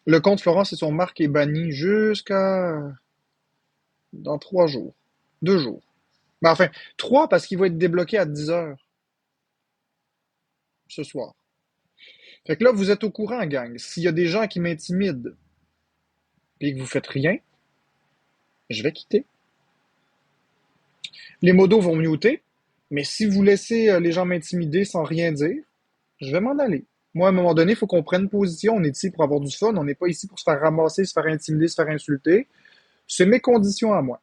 Le compte Florence et son marque est banni jusqu'à dans 3 jours. 2 jours. Ben, enfin, trois parce qu'il va être débloqué à 10 heures ce soir. Fait que là, vous êtes au courant, gang. S'il y a des gens qui m'intimident et que vous faites rien, je vais quitter. Les modos vont muter, mais si vous laissez les gens m'intimider sans rien dire, je vais m'en aller. Moi, à un moment donné, il faut qu'on prenne position. On est ici pour avoir du fun. On n'est pas ici pour se faire ramasser, se faire intimider, se faire insulter. C'est mes conditions à moi.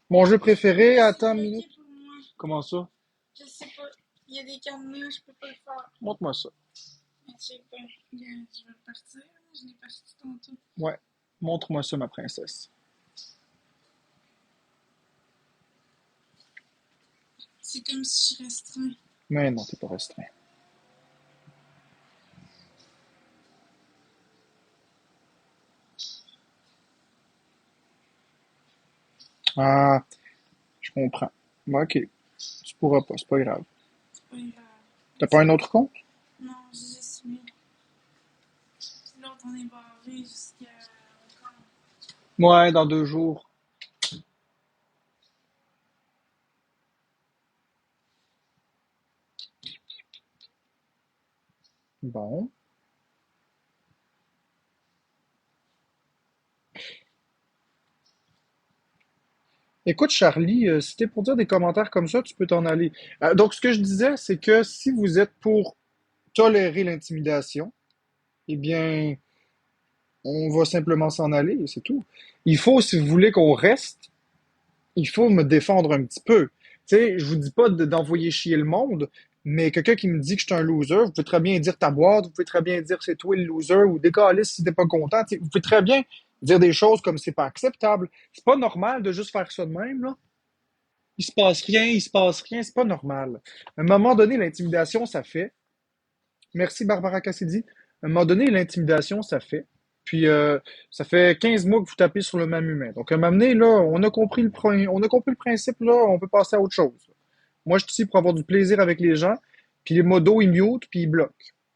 Mon jeu préféré, attends une C'est minute. bloqué pour moi. Comment ça? Je sais pas. Il y a des cadenas, je peux pas le faire. Montre-moi ça. Mais je sais pas. Je vais partir. Je l'ai parti tantôt. Ouais. Montre-moi ça, ma princesse. C'est comme si je restreins. Mais non, t'es pas restreint. Ah, je comprends. Bon, ok. Tu pourras pas, c'est pas grave. C'est pas grave. T'as pas un autre compte? Non, j'ai juste mis. Puis l'autre, on est barré jusqu'à encore. Ouais, dans 2 jours. Bon. Écoute, Charlie, si t'es pour dire des commentaires comme ça, tu peux t'en aller. Donc, ce que je disais, c'est que si vous êtes pour tolérer l'intimidation, eh bien, on va simplement s'en aller, c'est tout. Il faut, si vous voulez qu'on reste, il faut me défendre un petit peu. Tu sais, je vous dis pas d'envoyer chier le monde, mais quelqu'un qui me dit que je suis un loser, vous pouvez très bien dire ta boîte, vous pouvez très bien dire c'est toi le loser, ou décaler si t'es pas content. Tu sais, vous pouvez très bien dire des choses comme c'est pas acceptable. C'est pas normal de juste faire ça de même, là. Il se passe rien, c'est pas normal. À un moment donné, l'intimidation, ça fait. Merci Barbara Cassidy. À un moment donné, l'intimidation, ça fait. Puis ça fait 15 mois que vous tapez sur le même humain. Donc à un moment donné, là, on a compris le principe, là, on peut passer à autre chose. Moi, je suis ici pour avoir du plaisir avec les gens. Puis les modos, ils mutent, puis ils bloquent.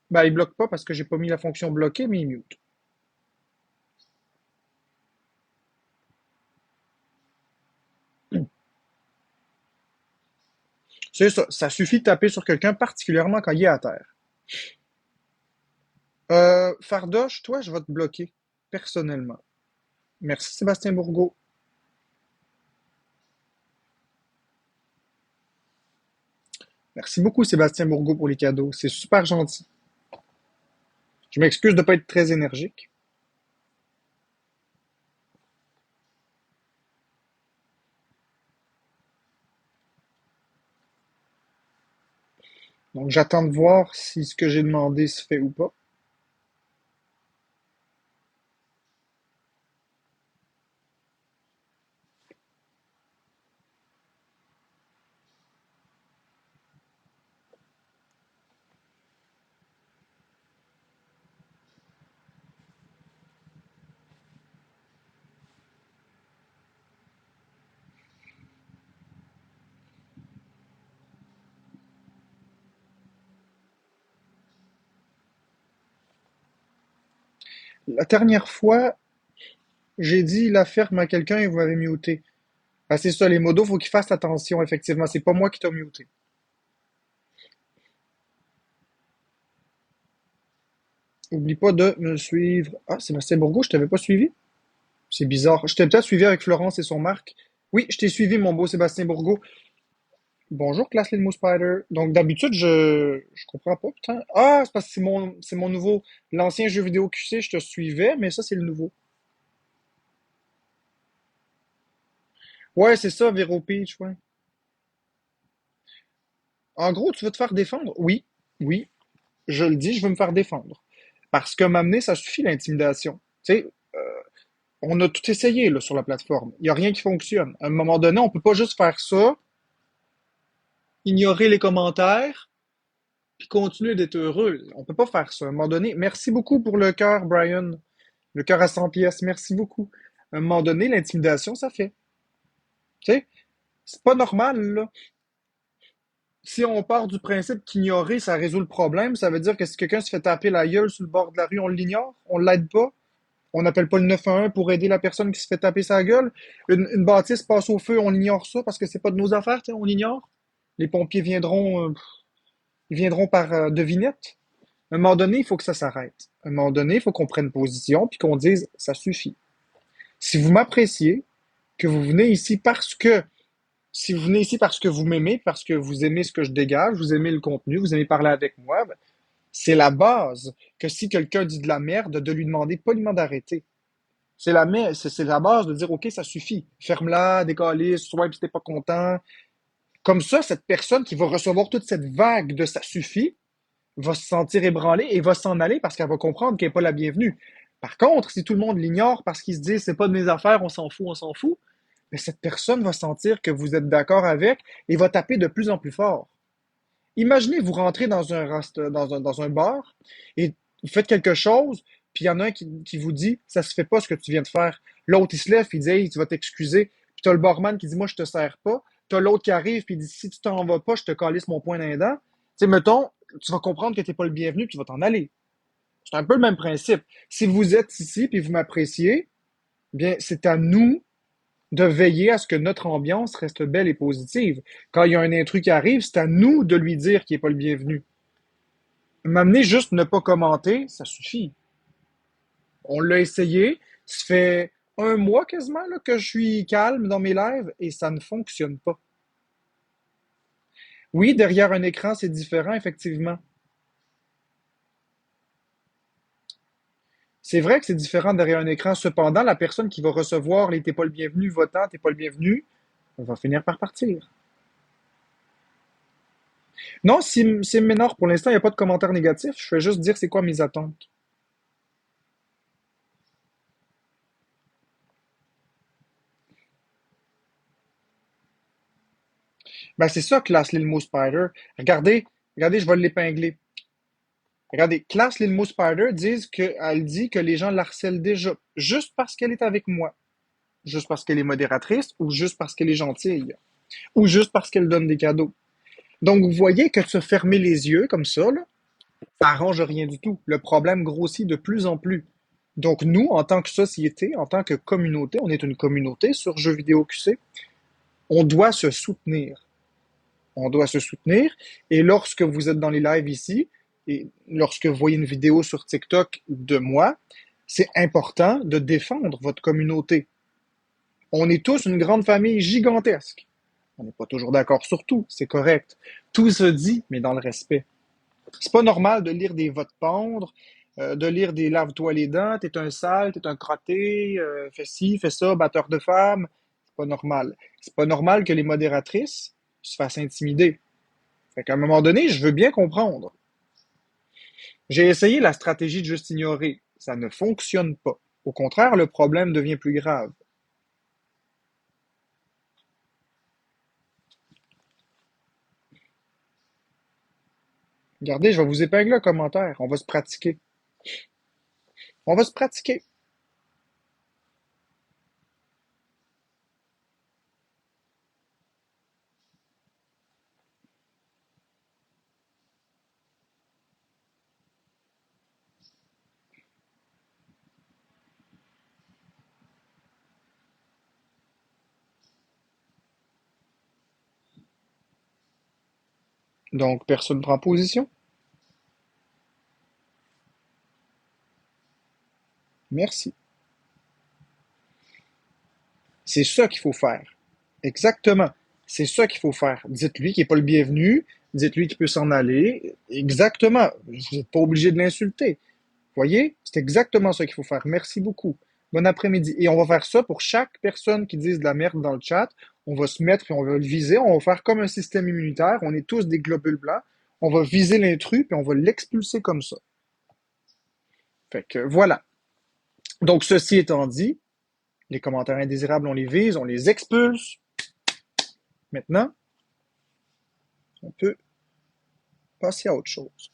Ben, ils bloquent pas parce que j'ai pas mis la fonction bloquer, mais ils mutent. C'est ça. Ça suffit de taper sur quelqu'un, particulièrement quand il est à terre. Fardoche, toi, je vais te bloquer, personnellement. Merci Sébastien Bourgault. Merci beaucoup Sébastien Bourgault pour les cadeaux. C'est super gentil. Je m'excuse de ne pas être très énergique. Donc j'attends de voir si ce que j'ai demandé se fait ou pas. La dernière fois, j'ai dit la ferme à quelqu'un et vous m'avez muté. Ah, c'est ça, les modos, faut qu'ils fassent attention, effectivement. C'est pas moi qui t'ai muté. Oublie pas de me suivre. Ah, Sébastien Bourgault, je t'avais pas suivi? C'est bizarre. Je t'ai peut-être suivi avec Florence et son Marc. Oui, je t'ai suivi, mon beau Sébastien Bourgault. Bonjour, classe Lilmo Spider. Donc, d'habitude, je comprends pas, putain. Ah, c'est parce que c'est mon nouveau, l'ancien jeu vidéo QC, je te suivais, mais ça, c'est le nouveau. Ouais, c'est ça, Vero Peach, ouais. En gros, tu veux te faire défendre? Oui, oui, je le dis, je veux me faire défendre. Parce que m'amener, ça suffit l'intimidation. Tu sais, on a tout essayé, là, sur la plateforme. Il y a rien qui fonctionne. À un moment donné, on peut pas juste faire ça, ignorer les commentaires, puis continuer d'être heureux. On peut pas faire ça. À un moment donné, merci beaucoup pour le cœur, Brian. Le cœur à 100 pièces, merci beaucoup. À un moment donné, l'intimidation, ça fait. Tu sais, c'est pas normal, là. Si on part du principe qu'ignorer, ça résout le problème, ça veut dire que si quelqu'un se fait taper la gueule sur le bord de la rue, on l'ignore, on l'aide pas, on n'appelle pas le 911 pour aider la personne qui se fait taper sa gueule. Une bâtisse passe au feu, on ignore ça parce que c'est pas de nos affaires, on ignore. Les pompiers viendront, ils viendront par devinette. À un moment donné, il faut que ça s'arrête. À un moment donné, il faut qu'on prenne position puis qu'on dise ça suffit. Si vous m'appréciez, que vous venez ici parce que si vous venez ici parce que vous m'aimez, parce que vous aimez ce que je dégage, vous aimez le contenu, vous aimez parler avec moi, ben, c'est la base que si quelqu'un dit de la merde, de lui demander poliment d'arrêter. C'est la base de dire OK, ça suffit. Ferme-la, décalisse, swipe si t'es pas content. Comme ça, cette personne qui va recevoir toute cette vague de ça suffit va se sentir ébranlée et va s'en aller parce qu'elle va comprendre qu'elle n'est pas la bienvenue. Par contre, si tout le monde l'ignore parce qu'il se dit c'est pas de mes affaires, on s'en fout, mais cette personne va sentir que vous êtes d'accord avec et va taper de plus en plus fort. Imaginez, vous rentrez dans un bar et vous faites quelque chose, puis il y en a un qui vous dit ça se fait pas ce que tu viens de faire. L'autre, il se lève, puis il dit hey, tu vas t'excuser. Puis t'as le barman qui dit moi, je te sers pas. T'as l'autre qui arrive, puis il dit si tu t'en vas pas, je te calisse mon poing dans les dents. Tu sais, mettons, tu vas comprendre que t'es pas le bienvenu, puis tu vas t'en aller. C'est un peu le même principe. Si vous êtes ici, puis vous m'appréciez, bien, c'est à nous de veiller à ce que notre ambiance reste belle et positive. Quand il y a un intrus qui arrive, c'est à nous de lui dire qu'il n'est pas le bienvenu. M'amener juste ne pas commenter, ça suffit. On l'a essayé. Ça fait un mois quasiment là, que je suis calme dans mes lives et ça ne fonctionne pas. Oui, derrière un écran, c'est différent, effectivement. C'est vrai que c'est différent derrière un écran. Cependant, la personne qui va recevoir les t'es pas le bienvenu votant, t'es pas le bienvenu, va finir par partir. Non, si c'est Ménard, pour l'instant, il n'y a pas de commentaire négatif. Je vais juste dire c'est quoi mes attentes. Ben, c'est ça, Class Lil Spider. Regardez, regardez, je vais l'épingler. Regardez, Class Lil Spider elle dit que les gens l'harcèlent déjà, juste parce qu'elle est avec moi, juste parce qu'elle est modératrice, ou juste parce qu'elle est gentille, ou juste parce qu'elle donne des cadeaux. Donc, vous voyez que de se fermer les yeux comme ça, ça arrange rien du tout. Le problème grossit de plus en plus. Donc, nous, en tant que société, en tant que communauté, on est une communauté sur Jeux vidéo QC, on doit se soutenir. On doit se soutenir. Et lorsque vous êtes dans les lives ici, et lorsque vous voyez une vidéo sur TikTok de moi, c'est important de défendre votre communauté. On est tous une grande famille gigantesque. On n'est pas toujours d'accord sur tout, c'est correct. Tout se dit, mais dans le respect. C'est pas normal de lire des votes pendre, de lire des lave-toi les dents, t'es un sale, t'es un crotté, fais ci, fais ça, batteur de femmes. C'est pas normal. C'est pas normal que les modératrices se fassent intimider. Fait qu'à un moment donné, je veux bien comprendre. J'ai essayé la stratégie de juste ignorer. Ça ne fonctionne pas. Au contraire, le problème devient plus grave. Regardez, je vais vous épingler un commentaire. On va se pratiquer. On va se pratiquer. Donc, personne ne prend position. Merci. C'est ça qu'il faut faire. Exactement. C'est ça qu'il faut faire. Dites-lui qu'il n'est pas le bienvenu. Dites-lui qu'il peut s'en aller. Exactement. Vous n'êtes pas obligé de l'insulter. Voyez? C'est exactement ça qu'il faut faire. Merci beaucoup. Bon après-midi. Et on va faire ça pour chaque personne qui dise de la merde dans le chat. On va se mettre et on va le viser. On va faire comme un système immunitaire. On est tous des globules blancs. On va viser l'intrus puis on va l'expulser comme ça. Fait que voilà. Donc, ceci étant dit, les commentaires indésirables, on les vise, on les expulse. Maintenant, on peut passer à autre chose.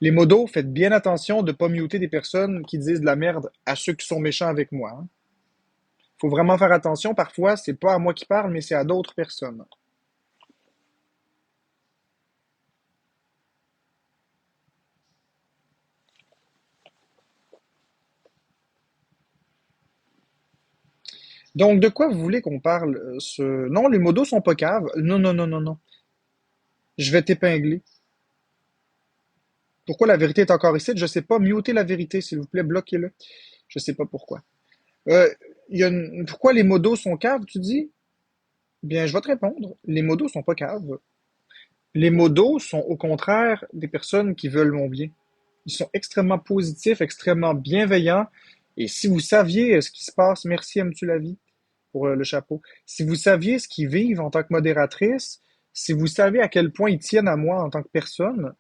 Les modos, faites bien attention de ne pas muter des personnes qui disent de la merde à ceux qui sont méchants avec moi, hein. Faut vraiment faire attention. Parfois, c'est pas à moi qui parle, mais c'est à d'autres personnes. Donc, de quoi vous voulez qu'on parle? Non, les modos sont pas caves. Non, non, non, non, non. Je vais t'épingler. Pourquoi la vérité est encore ici? Je sais pas. Mutez la vérité, s'il vous plaît. Bloquez-le. Je sais pas pourquoi. Euh, Pourquoi les modos sont caves, tu dis? Bien, je vais te répondre. Les modos sont pas caves. Les modos sont au contraire des personnes qui veulent mon bien. Ils sont extrêmement positifs, extrêmement bienveillants. Et si vous saviez ce qui se passe, merci Aimes-tu la vie pour le chapeau. Si vous saviez ce qu'ils vivent en tant que modératrice, si vous savez à quel point ils tiennent à moi en tant que personne,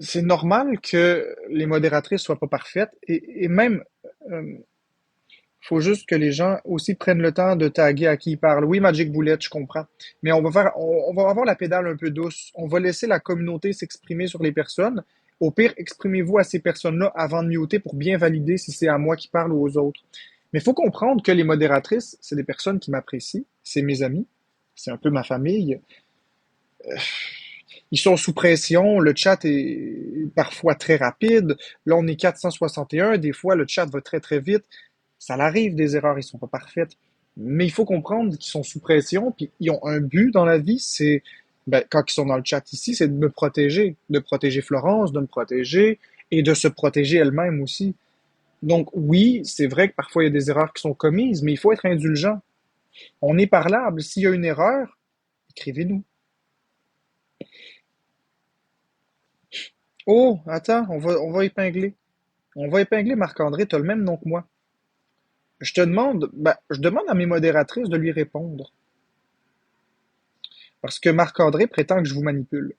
c'est normal que les modératrices soient pas parfaites. Et même, euh, faut juste que les gens aussi prennent le temps de taguer à qui ils parlent. Oui, Magic Bullet, je comprends. Mais on va avoir la pédale un peu douce. On va laisser la communauté s'exprimer sur les personnes. Au pire, exprimez-vous à ces personnes-là avant de muter pour bien valider si c'est à moi qui parle ou aux autres. Mais il faut comprendre que les modératrices, c'est des personnes qui m'apprécient. C'est mes amis. C'est un peu ma famille. Ils sont sous pression. Le chat est parfois très rapide. Là, on est 461. Des fois, le chat va très, très vite. Ça arrive des erreurs, ils sont pas parfaites. Mais il faut comprendre qu'ils sont sous pression, puis ils ont un but dans la vie, c'est, ben, quand ils sont dans le chat ici, c'est de protéger Florence, de me protéger, et de se protéger elle-même aussi. Donc oui, c'est vrai que parfois il y a des erreurs qui sont commises, mais il faut être indulgent. On est parlable. S'il y a une erreur, écrivez-nous. Oh, attends, on va épingler. On va épingler Marc-André, t'as le même nom que moi. Je demande à mes modératrices de lui répondre. Parce que Marc-André prétend que je vous manipule.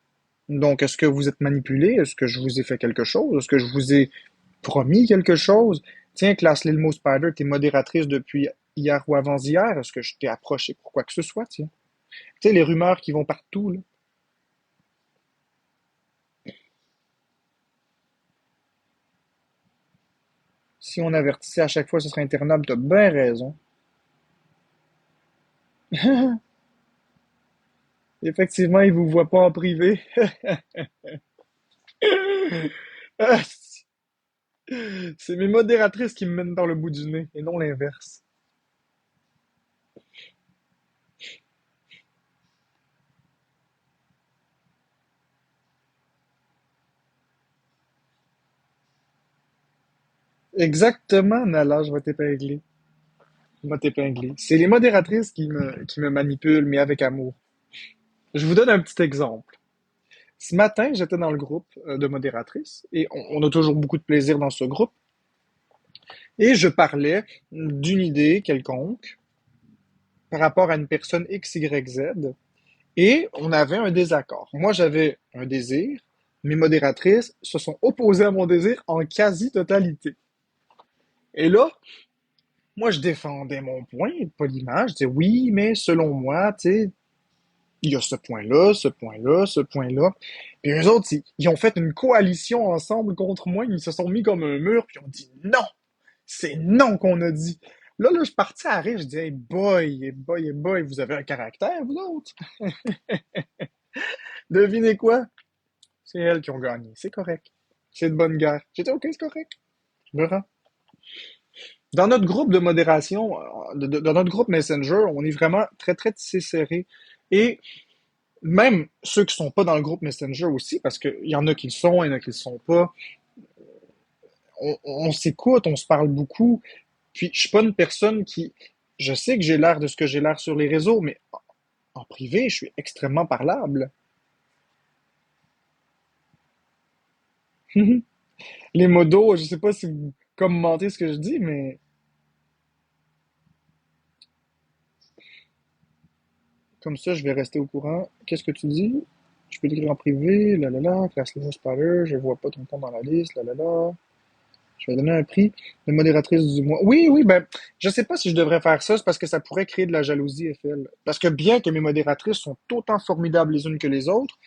Donc, est-ce que vous êtes manipulé? Est-ce que je vous ai fait quelque chose? Est-ce que je vous ai promis quelque chose? Tiens, classe Lilmo Spider, t'es modératrice depuis hier ou avant-hier. Est-ce que je t'ai approché pour quoi que ce soit, tiens? Tu sais, les rumeurs qui vont partout, là. Si on avertissait à chaque fois, ce serait internable. T'as bien raison. Effectivement, ils vous voient pas en privé. Ah, c'est mes modératrices qui me mènent par le bout du nez, et non l'inverse. Exactement, Nala, je vais t'épingler. Je vais t'épingler. C'est les modératrices qui me manipulent, mais avec amour. Je vous donne un petit exemple. Ce matin, j'étais dans le groupe de modératrices et on a toujours beaucoup de plaisir dans ce groupe. Et je parlais d'une idée quelconque par rapport à une personne X, Y, Z et on avait un désaccord. Moi, j'avais un désir. Mes modératrices se sont opposées à mon désir en quasi-totalité. Et là, moi, je défendais mon point poliment. Je disais oui, mais selon moi, tu sais, il y a ce point-là, ce point-là, ce point-là. Puis eux autres, ils ont fait une coalition ensemble contre moi. Ils se sont mis comme un mur, puis ils ont dit non. C'est non qu'on a dit. Là, je partais à rire. Je disais, hey boy, hey boy, hey boy, vous avez un caractère, vous autres. Devinez quoi? C'est elles qui ont gagné. C'est correct. C'est de bonne guerre. J'étais OK, c'est correct. Je me rends. Dans notre groupe de modération, dans notre groupe Messenger, on est vraiment très, très tissé serré. Et même ceux qui sont pas dans le groupe Messenger aussi, parce qu'il y en a qui le sont, il y en a qui le sont pas, on s'écoute, on se parle beaucoup. Puis je suis pas une personne qui, je sais que j'ai l'air de ce que j'ai l'air sur les réseaux, mais en privé, je suis extrêmement parlable. Les modos, je sais pas si vous commentez ce que je dis, mais comme ça, je vais rester au courant. Qu'est-ce que tu dis? Je peux t'écrire en privé, là là là, classe Linux Spoiler, je vois pas ton compte dans la liste, là là là. Je vais donner un prix de modératrice du mois. Oui, oui, ben, je sais pas si je devrais faire ça, c'est parce que ça pourrait créer de la jalousie, FL. Parce que bien que mes modératrices sont autant formidables les unes que les autres,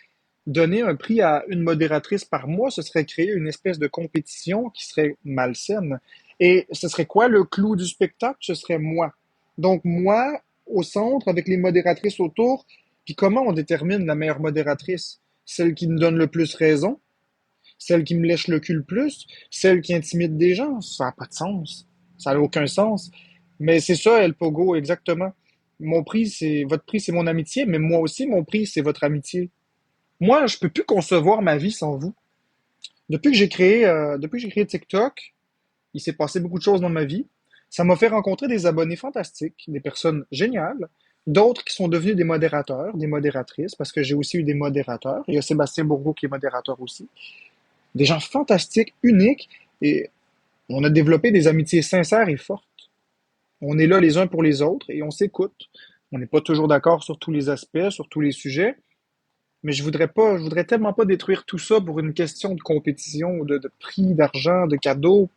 Donner un prix à une modératrice par mois, ce serait créer une espèce de compétition qui serait malsaine. Et ce serait quoi le clou du spectacle? Ce serait moi. Donc moi, au centre, avec les modératrices autour. Puis comment on détermine la meilleure modératrice? Celle qui me donne le plus raison? Celle qui me lèche le cul le plus? Celle qui intimide des gens? Ça n'a pas de sens. Ça n'a aucun sens. Mais c'est ça, El Pogo, exactement. Votre prix, c'est mon amitié, mais moi aussi, mon prix, c'est votre amitié. Moi, je peux plus concevoir ma vie sans vous. Depuis que j'ai créé TikTok, il s'est passé beaucoup de choses dans ma vie. Ça m'a fait rencontrer des abonnés fantastiques, des personnes géniales, d'autres qui sont devenus des modérateurs, des modératrices, parce que j'ai aussi eu des modérateurs. Il y a Sébastien Bourgault qui est modérateur aussi. Des gens fantastiques, uniques, et on a développé des amitiés sincères et fortes. On est là les uns pour les autres et on s'écoute. On n'est pas toujours d'accord sur tous les aspects, sur tous les sujets, mais je voudrais tellement pas détruire tout ça pour une question de compétition, de prix, d'argent, de cadeaux.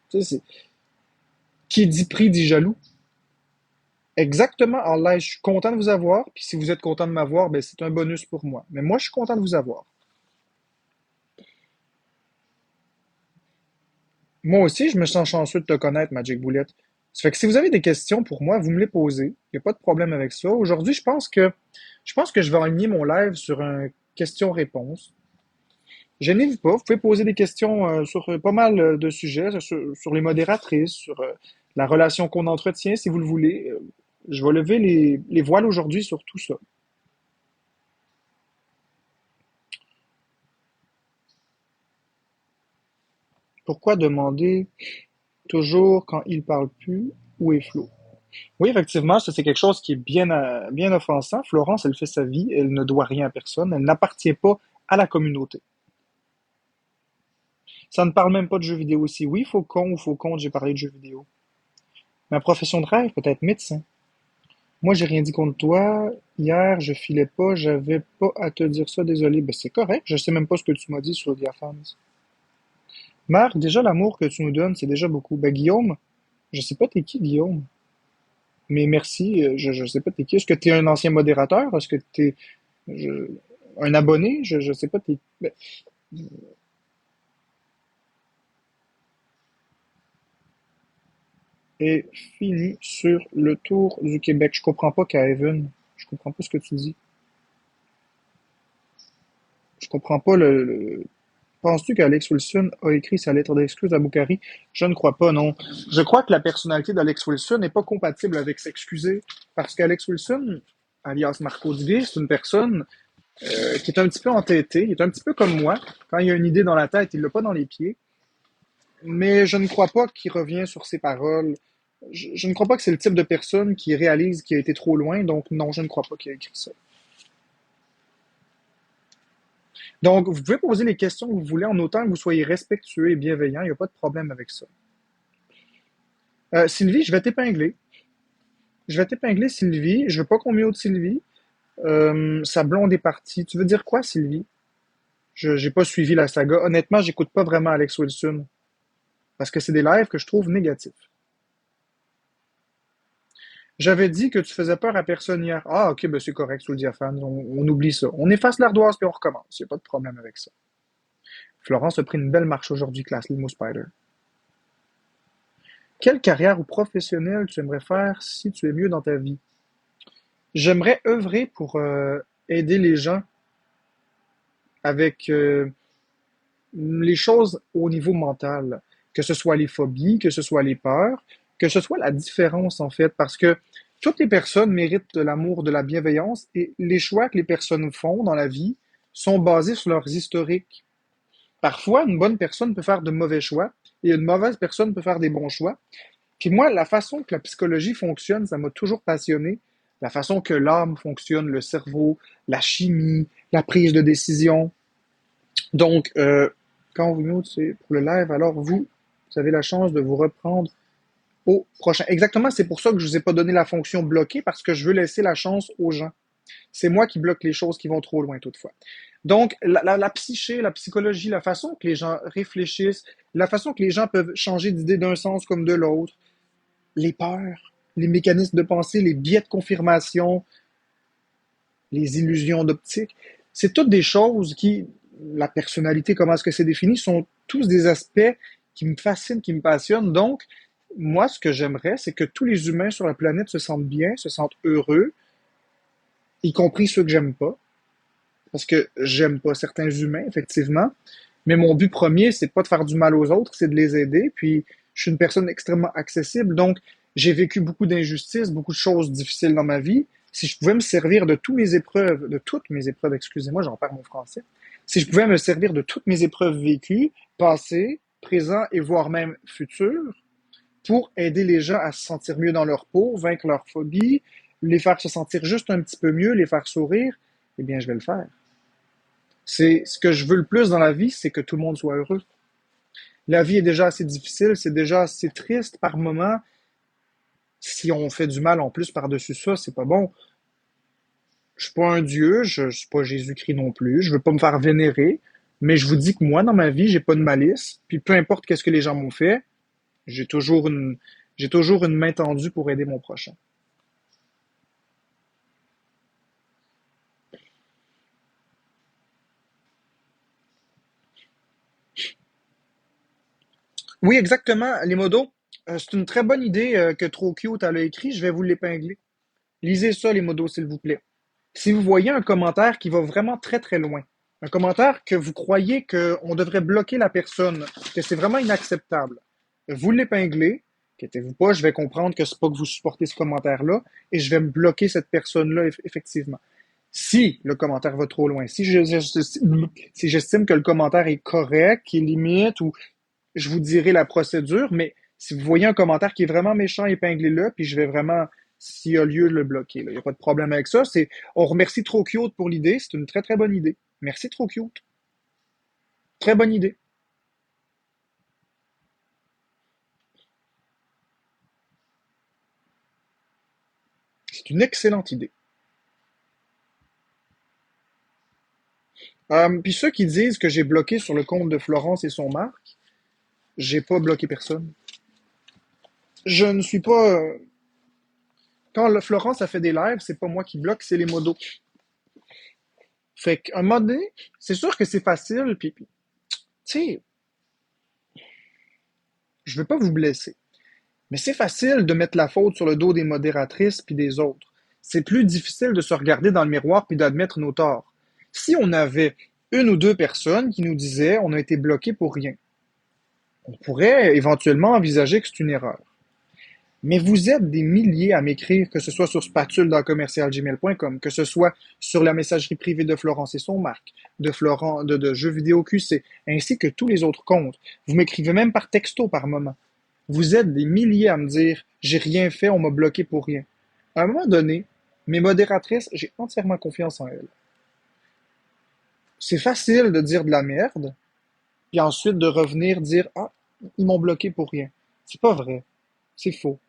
Tu sais, qui dit prix dit jaloux. Exactement. En live, je suis content de vous avoir. Puis si vous êtes content de m'avoir, ben c'est un bonus pour moi. Mais moi, je suis content de vous avoir. Moi aussi, je me sens chanceux de te connaître, Magic Boulette. Ça fait que si vous avez des questions pour moi, vous me les posez. Il n'y a pas de problème avec ça. Aujourd'hui, je pense que je vais aligner mon live sur un question-réponse. Gênez-vous pas, vous pouvez poser des questions sur pas mal de sujets, sur les modératrices, sur la relation qu'on entretient, si vous le voulez. Je vais lever les voiles aujourd'hui sur tout ça. Pourquoi demander toujours quand il parle plus où est Flo? Oui, effectivement, ça c'est quelque chose qui est bien offensant. Florence, elle fait sa vie, elle ne doit rien à personne, elle n'appartient pas à la communauté. Ça ne parle même pas de jeux vidéo aussi. Oui, Faucon ou Faucon, j'ai parlé de jeux vidéo. Ma profession de rêve, peut-être médecin. Moi, j'ai rien dit contre toi. Hier, je filais pas, j'avais pas à te dire ça, désolé. Ben, c'est correct, je sais même pas ce que tu m'as dit sur le diaphane. Marc, déjà l'amour que tu nous donnes, c'est déjà beaucoup. Ben, Guillaume, je sais pas t'es qui, Guillaume. Mais merci, je sais pas t'es qui. Est-ce que t'es un ancien modérateur? Est-ce que t'es je- un abonné? Je sais pas t'es. Ben, et fini sur le tour du Québec. Je comprends pas, Kevin. Je comprends pas ce que tu dis. Je comprends pas Penses-tu qu'Alex Wilson a écrit sa lettre d'excuse à Boukari? Je ne crois pas, non. Je crois que la personnalité d'Alex Wilson n'est pas compatible avec s'excuser, parce qu'Alex Wilson, alias Marco Duguay, c'est une personne qui est un petit peu entêtée, il est un petit peu comme moi. Quand il a une idée dans la tête, il l'a pas dans les pieds. Mais je ne crois pas qu'il revient sur ses paroles. Je ne crois pas que c'est le type de personne qui réalise qu'il a été trop loin, donc non, je ne crois pas qu'il a écrit ça. Donc, vous pouvez poser les questions que vous voulez en autant que vous soyez respectueux et bienveillant. Il n'y a pas de problème avec ça. Sylvie, je vais t'épingler. Je vais t'épingler, Sylvie. Je veux pas qu'on m'y Sylvie. Sa blonde est partie. Tu veux dire quoi, Sylvie? Je j'ai pas suivi la saga. Honnêtement, j'écoute pas vraiment Alex Wilson. Parce que c'est des lives que je trouve négatifs. J'avais dit que tu faisais peur à personne hier. Ah, ok, ben c'est correct sous le diaphane. On oublie ça. On efface l'ardoise puis on recommence. Il n'y a pas de problème avec ça. Florence a pris une belle marche aujourd'hui, classe Limo Spider. Quelle carrière ou professionnelle tu aimerais faire si tu es mieux dans ta vie? J'aimerais œuvrer pour aider les gens avec les choses au niveau mental, que ce soit les phobies, que ce soit les peurs, que ce soit la différence en fait, parce que toutes les personnes méritent de l'amour, de la bienveillance, et les choix que les personnes font dans la vie sont basés sur leurs historiques. Parfois, une bonne personne peut faire de mauvais choix, et une mauvaise personne peut faire des bons choix. Puis moi, la façon que la psychologie fonctionne, ça m'a toujours passionné. La façon que l'âme fonctionne, le cerveau, la chimie, la prise de décision. Donc, quand vous mute, c'est pour le live, alors vous avez la chance de vous reprendre au prochain. Exactement, c'est pour ça que je vous ai pas donné la fonction bloquer, parce que je veux laisser la chance aux gens. C'est moi qui bloque les choses qui vont trop loin toutefois. Donc, la psyché, la psychologie, la façon que les gens réfléchissent, la façon que les gens peuvent changer d'idée d'un sens comme de l'autre, les peurs, les mécanismes de pensée, les biais de confirmation, les illusions d'optique. C'est toutes des choses qui, la personnalité, comment est-ce que c'est défini, sont tous des aspects qui me fascinent, qui me passionnent. Donc, moi, ce que j'aimerais, c'est que tous les humains sur la planète se sentent bien, se sentent heureux, y compris ceux que j'aime pas, parce que j'aime pas certains humains, effectivement. Mais mon but premier, c'est pas de faire du mal aux autres, c'est de les aider. Puis, je suis une personne extrêmement accessible, donc j'ai vécu beaucoup d'injustices, beaucoup de choses difficiles dans ma vie. Si je pouvais me servir de toutes mes épreuves, excusez-moi, j'en perds mon français. Si je pouvais me servir de toutes mes épreuves vécues, passées, présentes et voire même futures, pour aider les gens à se sentir mieux dans leur peau, vaincre leur phobie, les faire se sentir juste un petit peu mieux, les faire sourire, eh bien, je vais le faire. C'est ce que je veux le plus dans la vie, c'est que tout le monde soit heureux. La vie est déjà assez difficile, c'est déjà assez triste par moments. Si on fait du mal en plus par-dessus ça, c'est pas bon. Je suis pas un dieu, je suis pas Jésus-Christ non plus, je veux pas me faire vénérer, mais je vous dis que moi, dans ma vie, j'ai pas de malice, puis peu importe qu'est-ce que les gens m'ont fait, j'ai toujours une, j'ai toujours une main tendue pour aider mon prochain. Oui, exactement, les modos. C'est une très bonne idée que Trop Cute elle a écrit, je vais vous l'épingler. Lisez ça, les modos, s'il vous plaît. Si vous voyez un commentaire qui va vraiment très très loin, un commentaire que vous croyez qu'on devrait bloquer la personne, que c'est vraiment inacceptable, vous l'épinglez, inquiétez-vous pas, je vais comprendre que c'est pas que vous supportez ce commentaire-là et je vais me bloquer cette personne-là effectivement. Si le commentaire va trop loin, si j'estime que le commentaire est correct, qui est limite, ou je vous dirai la procédure, mais si vous voyez un commentaire qui est vraiment méchant, épinglez-le, puis je vais vraiment, s'il y a lieu, de le bloquer. Il n'y a pas de problème avec ça. On remercie Trop Cute pour l'idée. C'est une très, très bonne idée. Merci Trop Cute. Très bonne idée. C'est une excellente idée. Puis ceux qui disent que j'ai bloqué sur le compte de Florence et son marque, j'ai pas bloqué personne. Je ne suis pas. Quand Florence a fait des lives, c'est pas moi qui bloque, c'est les modos. Fait qu'à un moment donné, c'est sûr que c'est facile, puis tu sais, je veux pas vous blesser. Mais c'est facile de mettre la faute sur le dos des modératrices puis des autres. C'est plus difficile de se regarder dans le miroir puis d'admettre nos torts. Si on avait une ou deux personnes qui nous disaient on a été bloqué pour rien, on pourrait éventuellement envisager que c'est une erreur. Mais vous êtes des milliers à m'écrire, que ce soit sur spatule.commercialgmail.com, que ce soit sur la messagerie privée de Florence et son Marc, de Florent, de Jeux vidéo QC, ainsi que tous les autres comptes. Vous m'écrivez même par texto par moment. Vous êtes des milliers à me dire j'ai rien fait, on m'a bloqué pour rien. À un moment donné, mes modératrices, j'ai entièrement confiance en elles. C'est facile de dire de la merde, puis ensuite de revenir dire ah, ils m'ont bloqué pour rien. C'est pas vrai. C'est faux.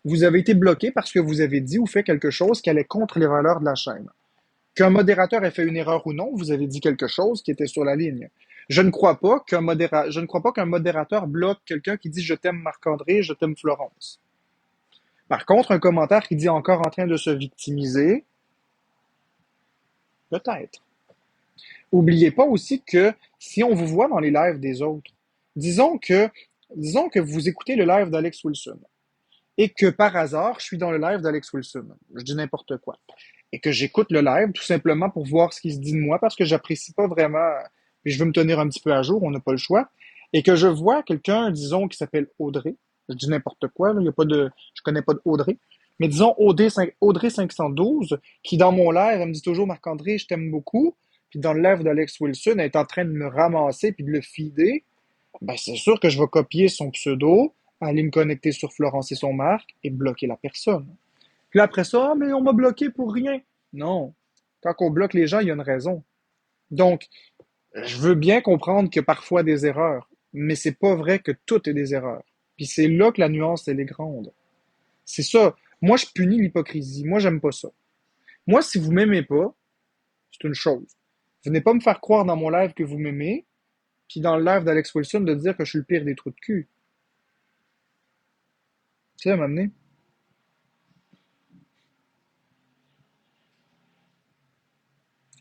Vous avez été bloqué parce que vous avez dit ou fait quelque chose qui allait contre les valeurs de la chaîne. Qu'un modérateur ait fait une erreur ou non, vous avez dit quelque chose qui était sur la ligne. Je ne crois pas qu'un modérateur bloque quelqu'un qui dit je t'aime Marc-André, je t'aime Florence. Par contre, un commentaire qui dit encore en train de se victimiser, peut-être. Oubliez pas aussi que si on vous voit dans les lives des autres, disons que, disons que vous écoutez le live d'Alex Wilson et que par hasard, je suis dans le live d'Alex Wilson. Je dis n'importe quoi. Et que j'écoute le live tout simplement pour voir ce qui se dit de moi parce que j'apprécie pas vraiment, puis je veux me tenir un petit peu à jour, on n'a pas le choix. Et que je vois quelqu'un, disons, qui s'appelle Audrey. Je dis n'importe quoi, là, y a pas de, je connais pas d'Audrey. Mais disons Audrey 512, qui dans mon live, elle me dit toujours Marc-André, je t'aime beaucoup. Puis dans le live d'Alex Wilson, elle est en train de me ramasser puis de le feeder. Ben, c'est sûr que je vais copier son pseudo, aller me connecter sur Florence et son marque et bloquer la personne. Puis après ça, ah, mais on m'a bloqué pour rien. Non. Quand on bloque les gens, il y a une raison. Donc, je veux bien comprendre qu'il y a parfois des erreurs, mais c'est pas vrai que tout est des erreurs. Puis c'est là que la nuance, elle est grande. C'est ça. Moi, je punis l'hypocrisie. Moi, j'aime pas ça. Moi, si vous m'aimez pas, c'est une chose. Venez pas me faire croire dans mon live que vous m'aimez, puis dans le live d'Alex Wilson de dire que je suis le pire des trous de cul. Tu sais, à m'amener.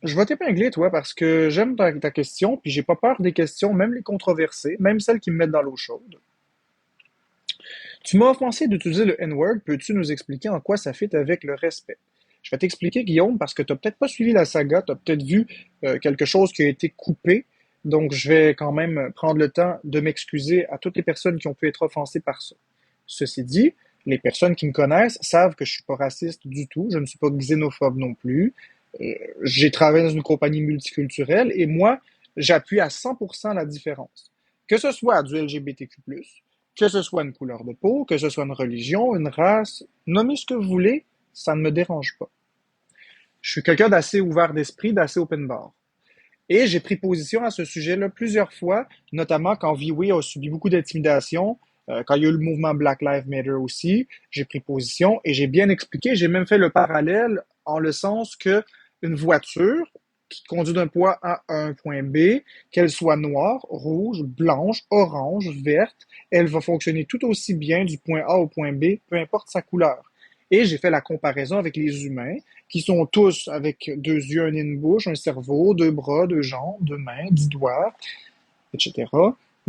Je vais t'épingler, toi, parce que j'aime ta question, puis j'ai pas peur des questions, même les controversées, même celles qui me mettent dans l'eau chaude. Tu m'as offensé d'utiliser le N-word, peux-tu nous expliquer en quoi ça fit avec le respect? Je vais t'expliquer, Guillaume, parce que tu n'as peut-être pas suivi la saga, tu as peut-être vu quelque chose qui a été coupé, donc je vais quand même prendre le temps de m'excuser à toutes les personnes qui ont pu être offensées par ça. Ceci dit, les personnes qui me connaissent savent que je suis pas raciste du tout, je ne suis pas xénophobe non plus. Euh, j'ai travaillé dans une compagnie multiculturelle et moi, j'appuie à 100% la différence. Que ce soit du LGBTQ+, que ce soit une couleur de peau, que ce soit une religion, une race, nommez ce que vous voulez, ça ne me dérange pas. Je suis quelqu'un d'assez ouvert d'esprit, d'assez open bar. Et j'ai pris position à ce sujet-là plusieurs fois, notamment quand V-Way a subi beaucoup d'intimidation, quand il y a eu le mouvement Black Lives Matter aussi, j'ai pris position et j'ai bien expliqué, j'ai même fait le parallèle en le sens que une voiture qui conduit d'un point A à un point B, qu'elle soit noire, rouge, blanche, orange, verte, elle va fonctionner tout aussi bien du point A au point B, peu importe sa couleur. Et j'ai fait la comparaison avec les humains qui sont tous avec deux yeux, un nez, une bouche, un cerveau, deux bras, deux jambes, deux mains, 10 doigts, etc.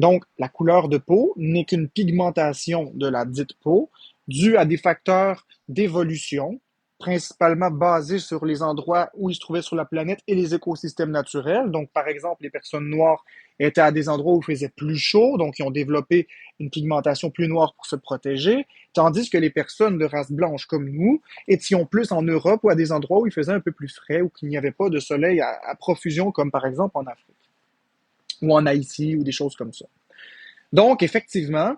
Donc, la couleur de peau n'est qu'une pigmentation de la dite peau due à des facteurs d'évolution, principalement basés sur les endroits où ils se trouvaient sur la planète et les écosystèmes naturels. Donc, par exemple, les personnes noires étaient à des endroits où il faisait plus chaud, donc ils ont développé une pigmentation plus noire pour se protéger, tandis que les personnes de race blanche comme nous étions plus en Europe ou à des endroits où il faisait un peu plus frais ou qu'il n'y avait pas de soleil à profusion, comme par exemple en Afrique ou en Haïti ou des choses comme ça. Donc, effectivement,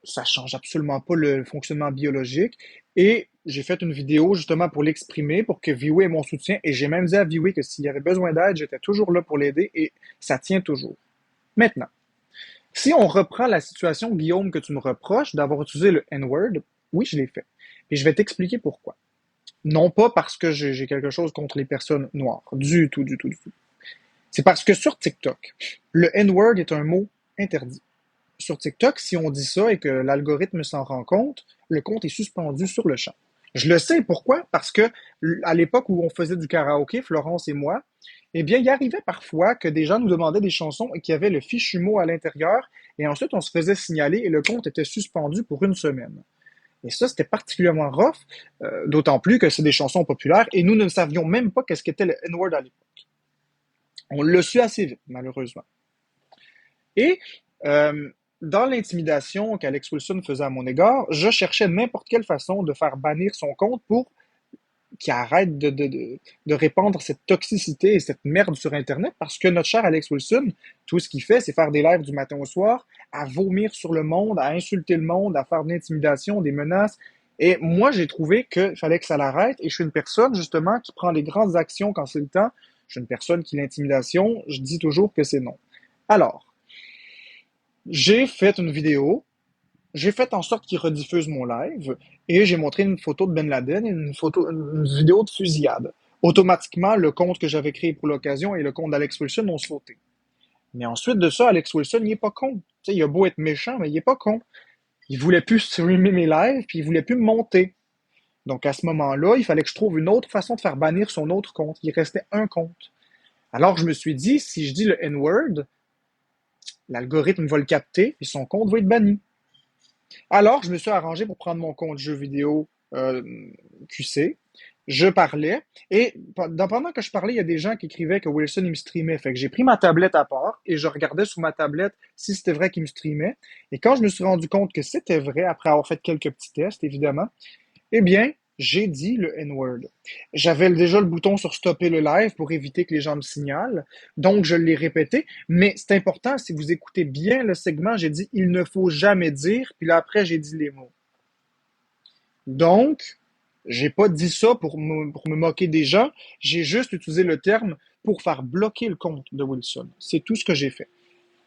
ça change absolument pas le fonctionnement biologique. Et j'ai fait une vidéo justement pour l'exprimer, pour que Viwe ait mon soutien. Et j'ai même dit à Viwe que s'il y avait besoin d'aide, j'étais toujours là pour l'aider et ça tient toujours. Maintenant, si on reprend la situation, Guillaume, que tu me reproches d'avoir utilisé le N-word, oui, je l'ai fait. Et je vais t'expliquer pourquoi. Non pas parce que j'ai quelque chose contre les personnes noires. Du tout, du tout, du tout. C'est parce que sur TikTok, le N-word est un mot interdit. Sur TikTok, si on dit ça et que l'algorithme s'en rend compte, le compte est suspendu sur le champ. Je le sais pourquoi? Parce que à l'époque où on faisait du karaoké, Florence et moi, eh bien, il arrivait parfois que des gens nous demandaient des chansons et qu'il y avait le fichu mot à l'intérieur, et ensuite on se faisait signaler et le compte était suspendu pour une semaine. Et ça, c'était particulièrement rough, d'autant plus que c'est des chansons populaires et nous ne savions même pas qu'est-ce qu'était le N-word à l'époque. On l'a su assez vite, malheureusement. Et euh, dans l'intimidation qu'Alex Wilson faisait à mon égard, je cherchais n'importe quelle façon de faire bannir son compte pour qu'il arrête de répandre cette toxicité et cette merde sur Internet parce que notre cher Alex Wilson, tout ce qu'il fait, c'est faire des lives du matin au soir, à vomir sur le monde, à insulter le monde, à faire de l'intimidation, des menaces. Et moi, j'ai trouvé qu'il fallait que ça l'arrête et je suis une personne, justement, qui prend les grandes actions quand c'est le temps. Je suis une personne qui, l'intimidation, je dis toujours que c'est non. Alors, j'ai fait une vidéo, j'ai fait en sorte qu'il rediffuse mon live et j'ai montré une photo de Ben Laden et une vidéo de fusillade. Automatiquement, le compte que j'avais créé pour l'occasion et le compte d'Alex Wilson ont sauté. Mais ensuite de ça, Alex Wilson, il est pas con. Tu sais, il a beau être méchant, mais il est pas con. Il voulait plus streamer mes lives, puis il voulait plus me monter. Donc à ce moment-là, il fallait que je trouve une autre façon de faire bannir son autre compte. Il restait un compte. Alors je me suis dit, si je dis le N-word, l'algorithme va le capter et son compte va être banni. Alors, je me suis arrangé pour prendre mon compte jeu vidéo QC. Je parlais et pendant que je parlais, il y a des gens qui écrivaient que Wilson il me streamait. Fait que j'ai pris ma tablette à part et je regardais sur ma tablette si c'était vrai qu'il me streamait. Et quand je me suis rendu compte que c'était vrai, après avoir fait quelques petits tests, évidemment, eh bien, j'ai dit le N-word. J'avais déjà le bouton sur stopper le live pour éviter que les gens me signalent. Donc, je l'ai répété. Mais c'est important, si vous écoutez bien le segment, j'ai dit il ne faut jamais dire. Puis là, après, j'ai dit les mots. Donc, j'ai pas dit ça pour me moquer des gens. J'ai juste utilisé le terme pour faire bloquer le compte de Wilson. C'est tout ce que j'ai fait.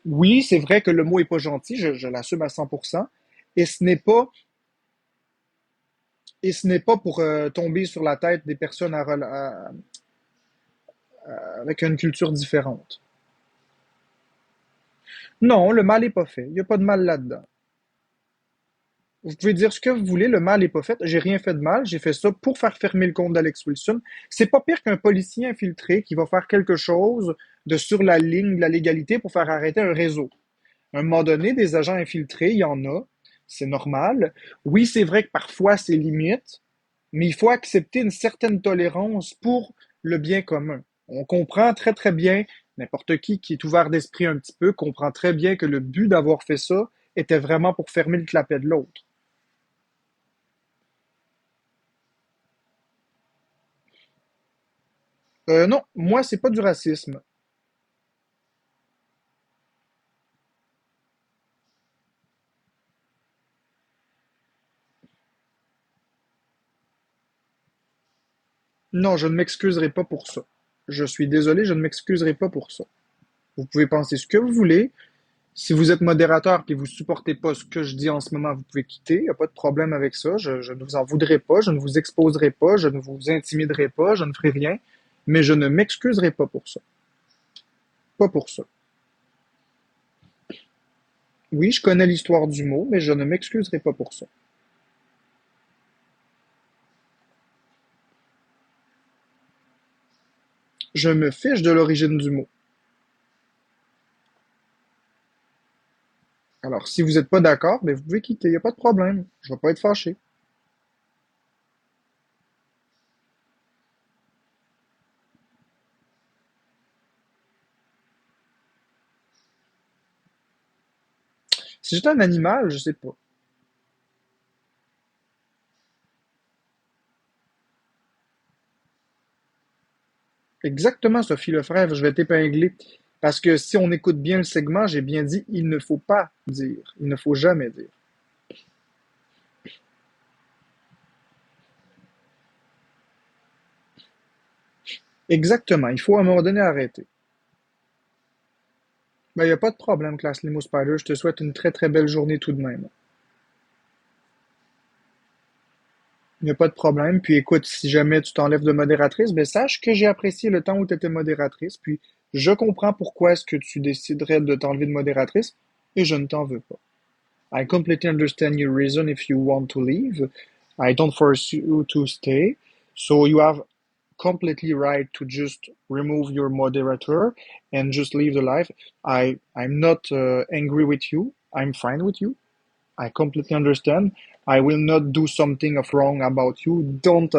Oui, c'est vrai que le mot est pas gentil. Je l'assume à 100%. Et ce n'est pas Et ce n'est pas pour tomber sur la tête des personnes avec une culture différente. Non, le mal est pas fait. Il n'y a pas de mal là-dedans. Vous pouvez dire ce que vous voulez, le mal n'est pas fait. J'ai rien fait de mal, j'ai fait ça pour faire fermer le compte d'Alex Wilson. C'est pas pire qu'un policier infiltré qui va faire quelque chose de sur la ligne de la légalité pour faire arrêter un réseau. À un moment donné, des agents infiltrés, il y en a. C'est normal. Oui, c'est vrai que parfois c'est limite, mais il faut accepter une certaine tolérance pour le bien commun. On comprend très très bien, n'importe qui est ouvert d'esprit un petit peu, comprend très bien que le but d'avoir fait ça était vraiment pour fermer le clapet de l'autre. Non, moi, c'est pas du racisme. Non, je ne m'excuserai pas pour ça. Je suis désolé, je ne m'excuserai pas pour ça. Vous pouvez penser ce que vous voulez. Si vous êtes modérateur et vous supportez pas ce que je dis en ce moment, vous pouvez quitter. Il n'y a pas de problème avec ça. Je ne vous en voudrais pas. Je ne vous exposerai pas. Je ne vous intimiderai pas. Je ne ferai rien. Mais je ne m'excuserai pas pour ça. Pas pour ça. Oui, je connais l'histoire du mot, mais je ne m'excuserai pas pour ça. Je me fiche de l'origine du mot. Alors, si vous n'êtes pas d'accord, ben vous pouvez quitter. Il n'y a pas de problème. Je ne vais pas être fâché. Si j'étais un animal, je sais pas. Exactement, Sophie Lefrèvre, je vais t'épingler. Parce que si on écoute bien le segment, j'ai bien dit il ne faut pas dire. Il ne faut jamais dire. Exactement, il faut à un moment donné arrêter. Ben, il n'y a pas de problème, Class Limo Spider. Je te souhaite une très très belle journée tout de même. Il n'y a pas de problème. Puis écoute, si jamais tu t'enlèves de modératrice, ben sache que j'ai apprécié le temps où tu étais modératrice. Puis je comprends pourquoi est-ce que tu déciderais de t'enlever de modératrice et je ne t'en veux pas. I completely understand your reason if you want to leave. I don't force you to stay. So you have completely right to just remove your moderator and just leave the live. I'm not angry with you. I'm fine with you. I completely understand. I will not do something of wrong about you. Don't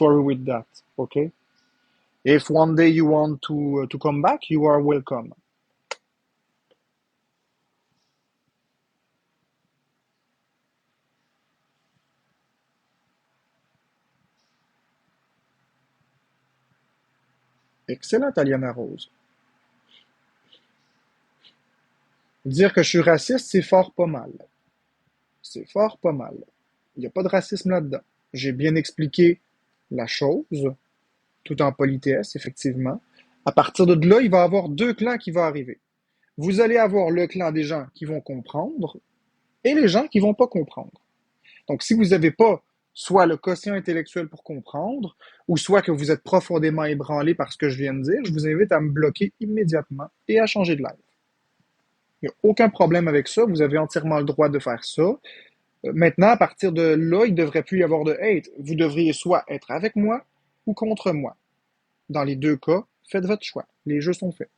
worry with that. Okay. If one day you want to come back, you are welcome. Excellent, Aliana Rose. Dire que je suis raciste, c'est fort pas mal. C'est fort pas mal. Il n'y a pas de racisme là-dedans. J'ai bien expliqué la chose, tout en politesse, effectivement. À partir de là, il va y avoir deux clans qui vont arriver. Vous allez avoir le clan des gens qui vont comprendre et les gens qui vont pas comprendre. Donc, si vous n'avez pas soit le quotient intellectuel pour comprendre, ou soit que vous êtes profondément ébranlé par ce que je viens de dire, je vous invite à me bloquer immédiatement et à changer de live. Il n'y a aucun problème avec ça. Vous avez entièrement le droit de faire ça. Maintenant, à partir de là, il ne devrait plus y avoir de hate. Vous devriez soit être avec moi ou contre moi. Dans les deux cas, faites votre choix. Les jeux sont faits.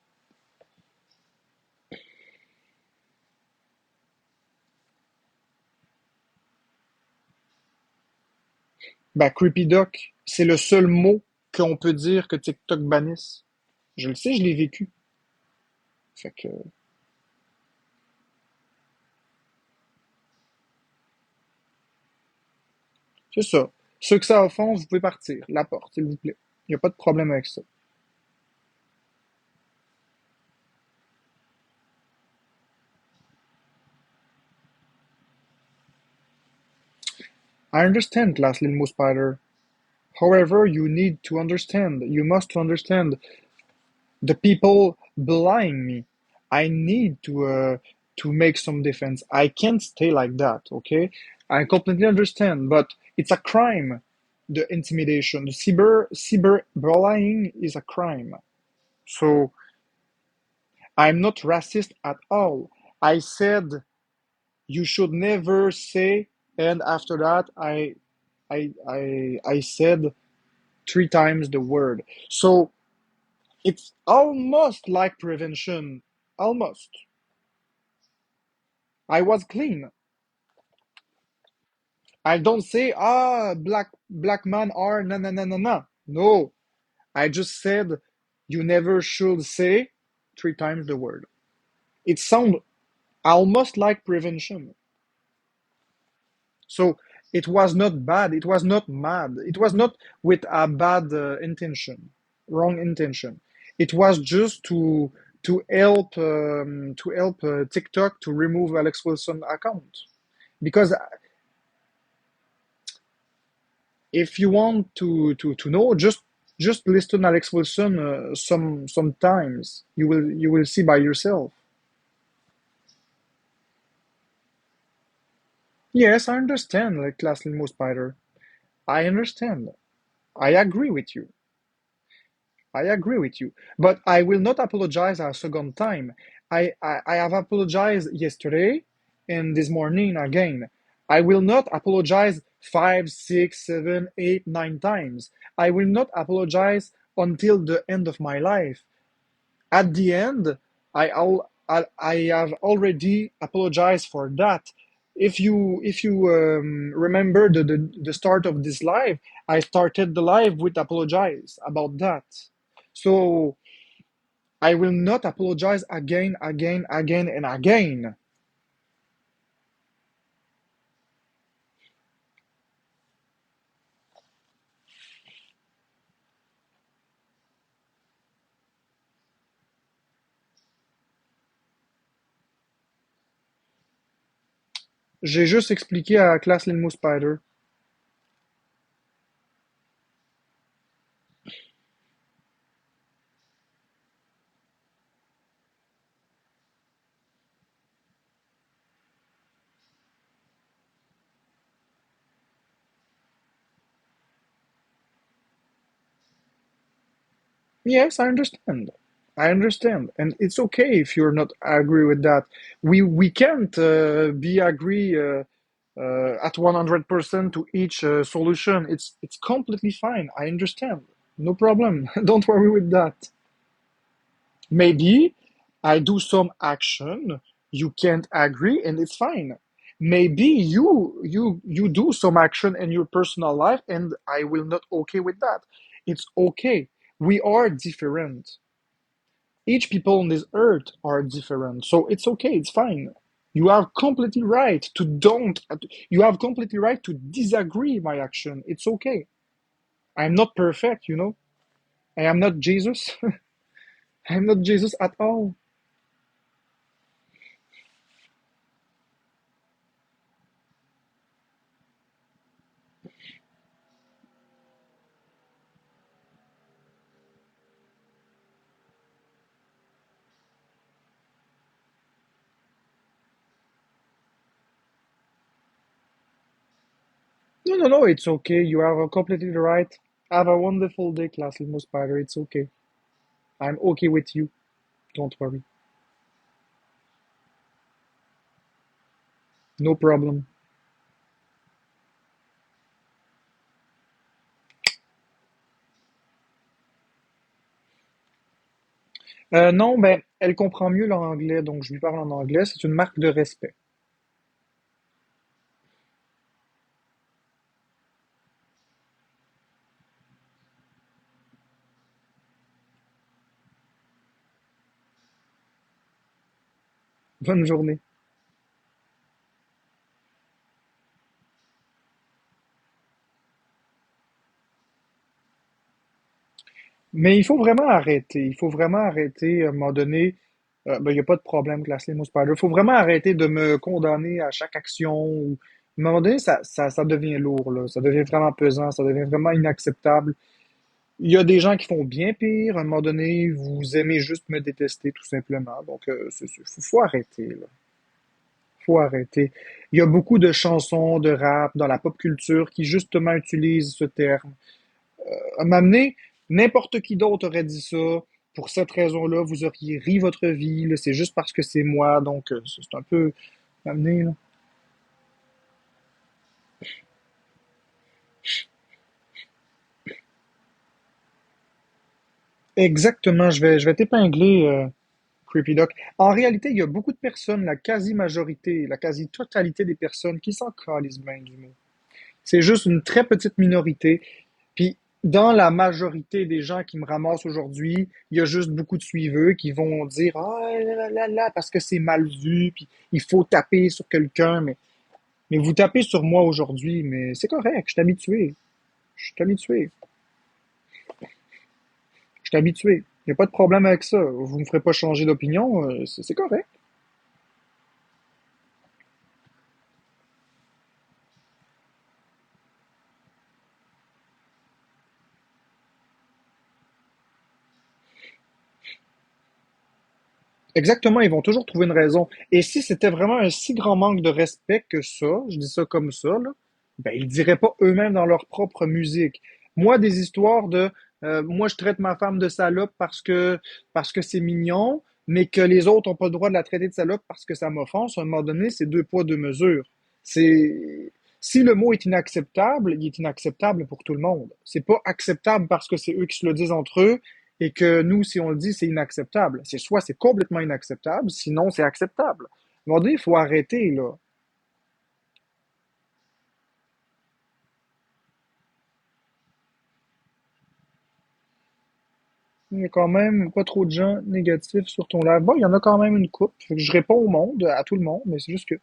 Ben, Creepy Duck, c'est le seul mot qu'on peut dire que TikTok bannisse. Je le sais, je l'ai vécu. Fait que, c'est ça. Ceux que ça offense, vous pouvez partir. La porte, s'il vous plaît. Il n'y a pas de problème avec ça. I understand, Glass Little Moose Spider. However, you need to understand. You must understand the people belaying me. I need to make some defense. I can't stay like that, okay? I completely understand, but it's a crime. The intimidation, the cyber bullying is a crime. So I'm not racist at all. I said you should never say, and after that, I said three times the word. So it's almost like prevention. Almost. I was clean. I don't say, black man are, no, no, no, no, no. No. I just said, you never should say three times the word. It sounds almost like prevention. So it was not bad. It was not mad. It was not with a bad intention, wrong intention. It was just to help TikTok to remove Alex Wilson account. Because if you want to know, just listen Alex Wilson sometimes. You will see by yourself. Yes, I understand, like Class Limo Spider. I understand. I agree with you. I agree with you. But I will not apologize a second time. I have apologized yesterday and this morning again. I will not apologize five, six, seven, eight, nine times. I will not apologize until the end of my life. At the end, I have already apologized for that. If you remember the start of this live, I started the live with apologize about that. So I will not apologize again, again, again, and again. J'ai juste expliqué à Class Lilmo Spider. Yes, I understand. I understand, and it's okay if you're not agree with that. We can't be agree at 100% to each solution. It's completely fine. I understand. No problem. Don't worry with that. Maybe I do some action you can't agree, and it's fine. Maybe you do some action in your personal life, and I will not okay with that. It's okay. We are different. Each people on this earth are different, so it's okay. It's fine. You have completely right to don't. You have completely right to disagree my action. It's okay. I'm not perfect. I am not Jesus. I'm not Jesus at all. No, no, no, it's okay. You have a completely right. Have a wonderful day, Class Limo Spider. It's okay. I'm okay with you. Don't worry. No problem. Non, ben, elle comprend mieux l'anglais, donc je lui parle en anglais. C'est une marque de respect. Bonne journée. Mais il faut vraiment arrêter. Il faut vraiment arrêter. À un moment donné, ben, il n'y a pas de problème, Class Limo Spider. Il faut vraiment arrêter de me condamner à chaque action. À un moment donné, ça devient lourd, là. Ça devient vraiment pesant. Ça devient vraiment inacceptable. Il y a des gens qui font bien pire. À un moment donné, vous aimez juste me détester, tout simplement. Donc, faut arrêter, là. Faut arrêter. Il y a beaucoup de chansons, de rap dans la pop culture qui justement utilisent ce terme. À m'amener, n'importe qui d'autre aurait dit ça. Pour cette raison-là, vous auriez ri votre vie. Là. C'est juste parce que c'est moi. Donc, c'est un peu m'amener, là. Exactement, je vais t'épingler, Creepy Doc. En réalité, il y a beaucoup de personnes, la quasi-majorité, la quasi-totalité des personnes qui s'en calissent bien du mot. C'est juste une très petite minorité. Puis, dans la majorité des gens qui me ramassent aujourd'hui, il y a juste beaucoup de suiveux qui vont dire ah là là là là, parce que c'est mal vu, puis il faut taper sur quelqu'un, mais vous tapez sur moi aujourd'hui, mais c'est correct, je suis habitué. Je suis habitué. Je suis habitué. Il n'y a pas de problème avec ça. Vous ne me ferez pas changer d'opinion, c'est correct. Exactement, ils vont toujours trouver une raison. Et si c'était vraiment un si grand manque de respect que ça, je dis ça comme ça, là, ben ils diraient pas eux-mêmes dans leur propre musique. Moi, des histoires de moi je traite ma femme de salope parce que c'est mignon, mais que les autres ont pas le droit de la traiter de salope parce que ça m'offense, à un moment donné, c'est deux poids, deux mesures. C'est si le mot est inacceptable, il est inacceptable pour tout le monde. C'est pas acceptable parce que c'est eux qui se le disent entre eux et que nous, si on le dit, c'est inacceptable. C'est soit c'est complètement inacceptable, sinon c'est acceptable. À un moment donné, il faut arrêter, là. Il y a quand même pas trop de gens négatifs sur ton live. Bon, il y en a quand même une couple. Fait que je réponds au monde, à tout le monde, mais c'est juste que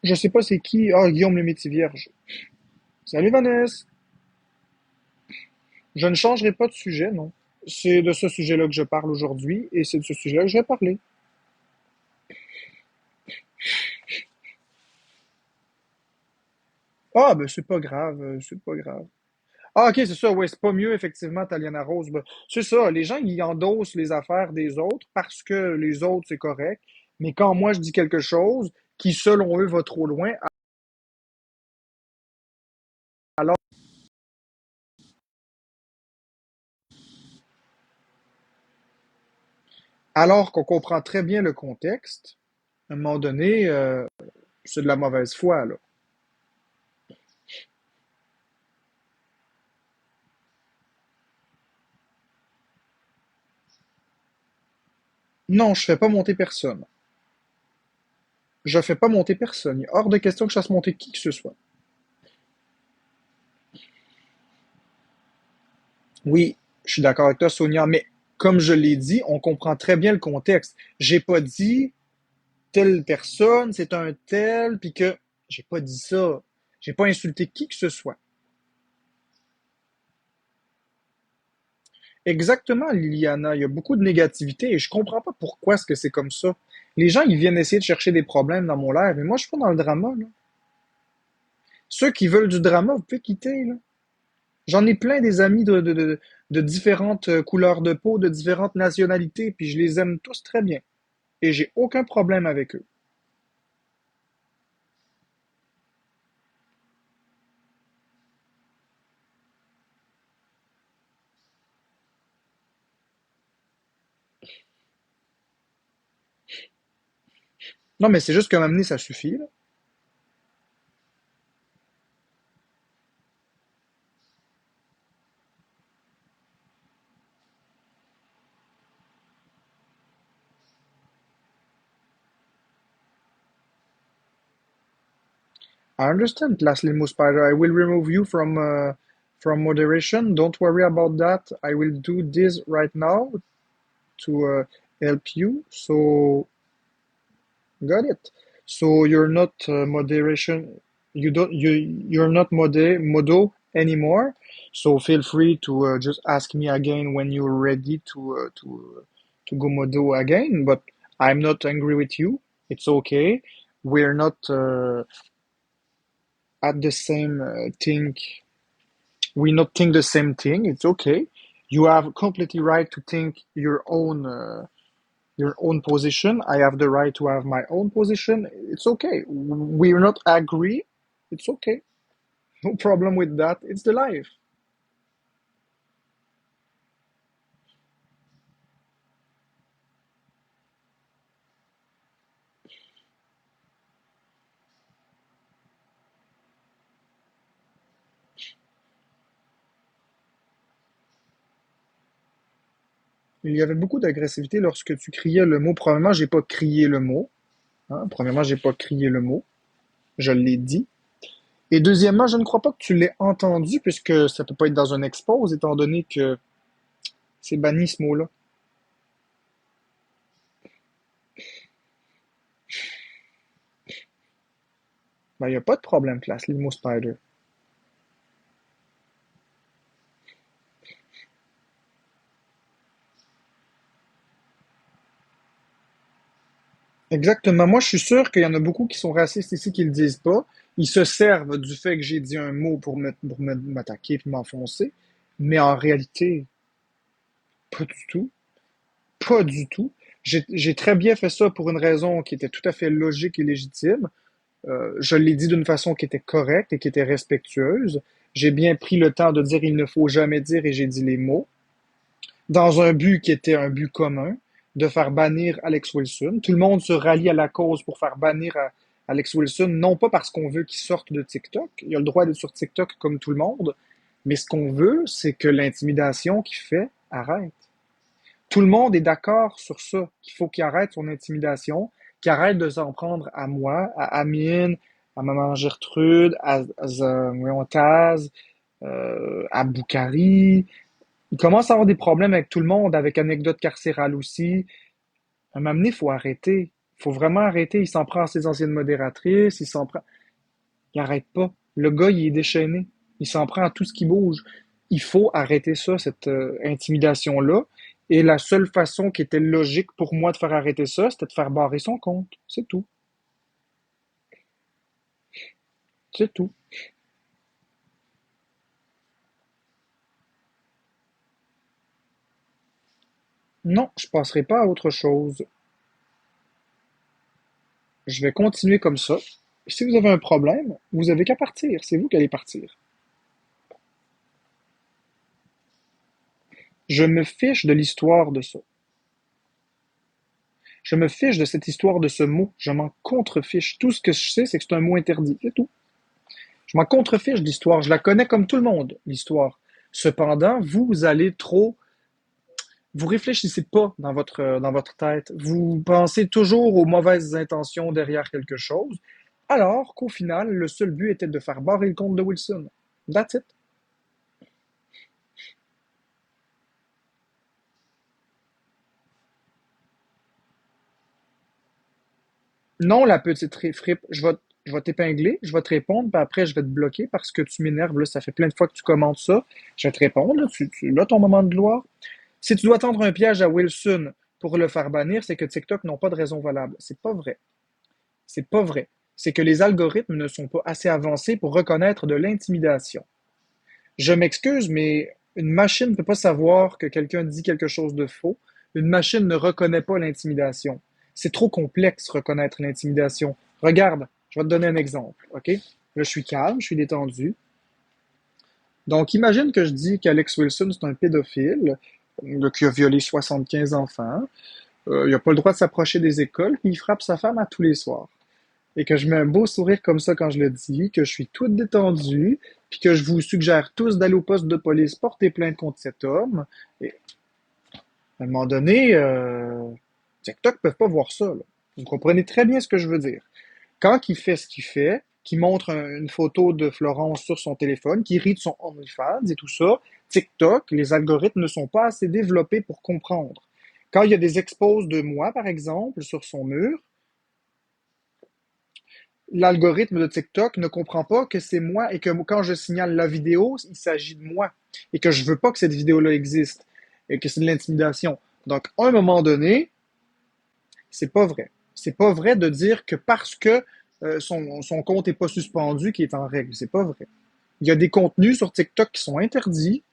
je sais pas c'est qui. Ah, Guillaume le métier vierge. Salut Vanessa. Je ne changerai pas de sujet, non. C'est de ce sujet-là que je parle aujourd'hui et c'est de ce sujet-là que je vais parler. Ah, ben c'est pas grave, c'est pas grave. Ah, ok, c'est ça, ouais, c'est pas mieux, effectivement, Taliana Rose. Ben, c'est ça, les gens, ils endossent les affaires des autres parce que les autres, c'est correct. Mais quand moi, je dis quelque chose qui, selon eux, va trop loin, alors, alors qu'on comprend très bien le contexte, à un moment donné, c'est de la mauvaise foi, là. Non, je fais pas monter personne. Je fais pas monter personne. Il est hors de question que je fasse monter qui que ce soit. Oui, je suis d'accord avec toi, Sonia, mais comme je l'ai dit, on comprend très bien le contexte. J'ai pas dit telle personne, c'est un tel, puis que j'ai pas dit ça. J'ai pas insulté qui que ce soit. Exactement, Liliana, il y a beaucoup de négativité et je comprends pas pourquoi est-ce que c'est comme ça. Les gens, ils viennent essayer de chercher des problèmes dans mon live, mais moi, je suis pas dans le drama, là. Ceux qui veulent du drama, vous pouvez quitter, là. J'en ai plein des amis de différentes couleurs de peau, de différentes nationalités, puis je les aime tous très bien. Et j'ai aucun problème avec eux. Non, mais c'est juste qu'à m'amener, ça suffit, là. I understand, Class Limo Spider. I will remove you from moderation. Don't worry about that. I will do this right now to help you. So got it. So you're not moderation. You're not modo anymore. So feel free to just ask me again when you're ready to go modo again. But I'm not angry with you. It's okay. We're not at the same thing. We not think the same thing. It's okay. You have completely right to think your own position. I have the right to have my own position. It's okay. We're not agree. It's okay. No problem with that. It's the life. Il y avait beaucoup d'agressivité lorsque tu criais le mot. Premièrement, j'ai pas crié le mot. Hein. Premièrement, j'ai pas crié le mot. Je l'ai dit. Et deuxièmement, je ne crois pas que tu l'aies entendu puisque ça peut pas être dans un expose étant donné que c'est banni ce mot-là. Ben, il n'y a pas de problème, classe, le mot spider. Exactement. Moi, je suis sûr qu'il y en a beaucoup qui sont racistes ici qui le disent pas. Ils se servent du fait que j'ai dit un mot m'attaquer et m'enfoncer. Mais en réalité, pas du tout. Pas du tout. J'ai très bien fait ça pour une raison qui était tout à fait logique et légitime. Je l'ai dit d'une façon qui était correcte et qui était respectueuse. J'ai bien pris le temps de dire il ne faut jamais dire et j'ai dit les mots. Dans un but qui était un but commun, de faire bannir Alex Wilson. Tout le monde se rallie à la cause pour faire bannir Alex Wilson, non pas parce qu'on veut qu'il sorte de TikTok, il a le droit d'être sur TikTok comme tout le monde, mais ce qu'on veut, c'est que l'intimidation qu'il fait arrête. Tout le monde est d'accord sur ça, qu'il faut qu'il arrête son intimidation, qu'il arrête de s'en prendre à moi, à Amine, à Maman Gertrude, à Taz, à Boukari. Il commence à avoir des problèmes avec tout le monde, avec anecdote carcérale aussi. À un moment donné, il faut arrêter. Il faut vraiment arrêter. Il s'en prend à ses anciennes modératrices, il s'en prend. Il arrête pas. Le gars, il est déchaîné. Il s'en prend à tout ce qui bouge. Il faut arrêter ça, cette intimidation-là. Et la seule façon qui était logique pour moi de faire arrêter ça, c'était de faire barrer son compte. C'est tout. C'est tout. Non, je passerai pas à autre chose. Je vais continuer comme ça. Si vous avez un problème, vous avez qu'à partir. C'est vous qui allez partir. Je me fiche de l'histoire de ça. Je me fiche de cette histoire de ce mot. Je m'en contrefiche. Tout ce que je sais, c'est que c'est un mot interdit. C'est tout. Je m'en contrefiche de l'histoire. Je la connais comme tout le monde, l'histoire. Cependant, vous allez trop. Vous réfléchissez pas dans votre tête. Vous pensez toujours aux mauvaises intentions derrière quelque chose, alors qu'au final, le seul but était de faire barrer le compte de Wilson. That's it. Non, la petite frippe, je vais t'épingler, je vais te répondre, puis après, je vais te bloquer parce que tu m'énerves. Là, ça fait plein de fois que tu commentes ça. Je vais te répondre. Là, là ton moment de gloire. Si tu dois tendre un piège à Wilson pour le faire bannir, c'est que TikTok n'ont pas de raison valable. C'est pas vrai. C'est pas vrai. C'est que les algorithmes ne sont pas assez avancés pour reconnaître de l'intimidation. Je m'excuse, mais une machine ne peut pas savoir que quelqu'un dit quelque chose de faux. Une machine ne reconnaît pas l'intimidation. C'est trop complexe reconnaître l'intimidation. Regarde, je vais te donner un exemple, ok? Là, je suis calme, je suis détendu. Donc, imagine que je dis qu'Alex Wilson, c'est un pédophile, qui a violé 75 enfants. Il n'a pas le droit de s'approcher des écoles, puis il frappe sa femme à tous les soirs. Et que je mets un beau sourire comme ça quand je le dis, que je suis toute détendue, puis que je vous suggère tous d'aller au poste de police porter plainte contre cet homme. Et à un moment donné, TikTok ne peuvent pas voir ça. Là. Vous comprenez très bien ce que je veux dire. Quand il fait ce qu'il fait, qu'il montre une photo de Florence sur son téléphone, qu'il rit de son OnlyFans et tout ça, TikTok, les algorithmes ne sont pas assez développés pour comprendre. Quand il y a des exposes de moi, par exemple, sur son mur, l'algorithme de TikTok ne comprend pas que c'est moi et que quand je signale la vidéo, il s'agit de moi et que je veux pas que cette vidéo-là existe et que c'est de l'intimidation. Donc, à un moment donné, c'est pas vrai. C'est pas vrai de dire que parce que son compte est pas suspendu, qu'il est en règle. C'est pas vrai. Il y a des contenus sur TikTok qui sont interdits.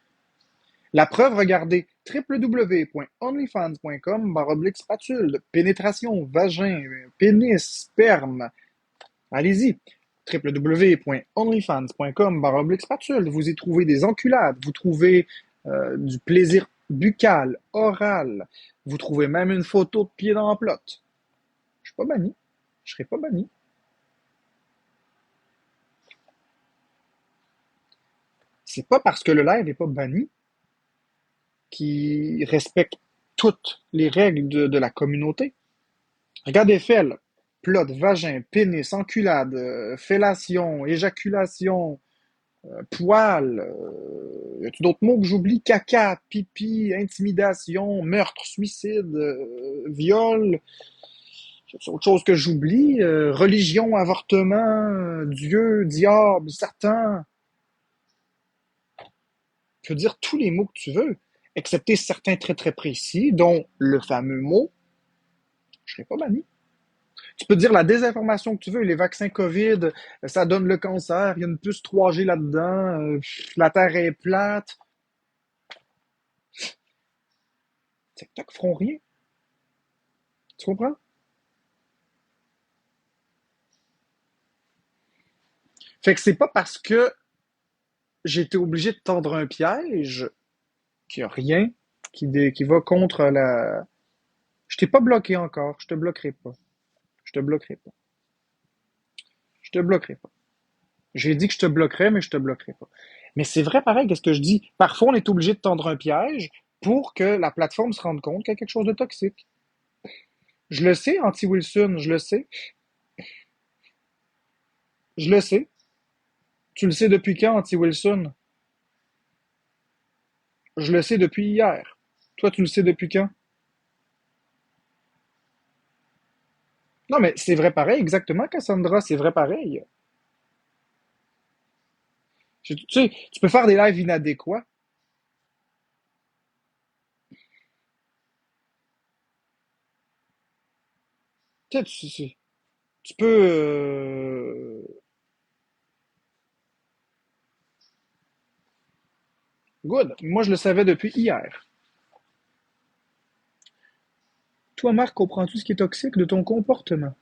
La preuve, regardez, www.onlyfans.com/spatule, pénétration, vagin, pénis, sperme, allez-y. www.onlyfans.com/spatule. Vous y trouvez des enculades, vous trouvez du plaisir buccal, oral, vous trouvez même une photo de pied dans la plotte. Je suis pas banni. Je serai pas banni. C'est pas parce que le live est pas banni qu'il respecte toutes les règles de la communauté. Regarde les faits, là. Plot, vagin, pénis, enculade, fellation, éjaculation, poil, y a-tu d'autres mots que j'oublie? Caca, pipi, intimidation, meurtre, suicide, viol, c'est autre chose que j'oublie, religion, avortement, Dieu, diable, Satan. Tu veux dire tous les mots que tu veux, excepté certains très très précis, dont le fameux mot, je serai pas banni. Tu peux dire la désinformation que tu veux, les vaccins COVID, ça donne le cancer, il y a une puce 3G là-dedans, la Terre est plate. TikTok feront rien. Tu comprends? Fait que c'est pas parce que j'ai été obligé de tendre un piège qu'il y a rien qui va contre la. Je t'ai pas bloqué encore, je te bloquerai pas. Je te bloquerai pas. Je te bloquerai pas. J'ai dit que je te bloquerais, mais je te bloquerai pas. Mais c'est vrai pareil, qu'est-ce que je dis? Parfois, on est obligé de tendre un piège pour que la plateforme se rende compte qu'il y a quelque chose de toxique. Je le sais, anti-Wilson, je le sais. Je le sais. Tu le sais depuis quand, anti-Wilson? Je le sais depuis hier. Toi, tu le sais depuis quand? Non, mais c'est vrai pareil, exactement, Cassandra, c'est vrai pareil. Tu sais, tu peux faire des lives inadéquats. Tu sais, tu peux. Good. Moi, je le savais depuis hier. Toi, Marc, comprends tout ce qui est toxique de ton comportement.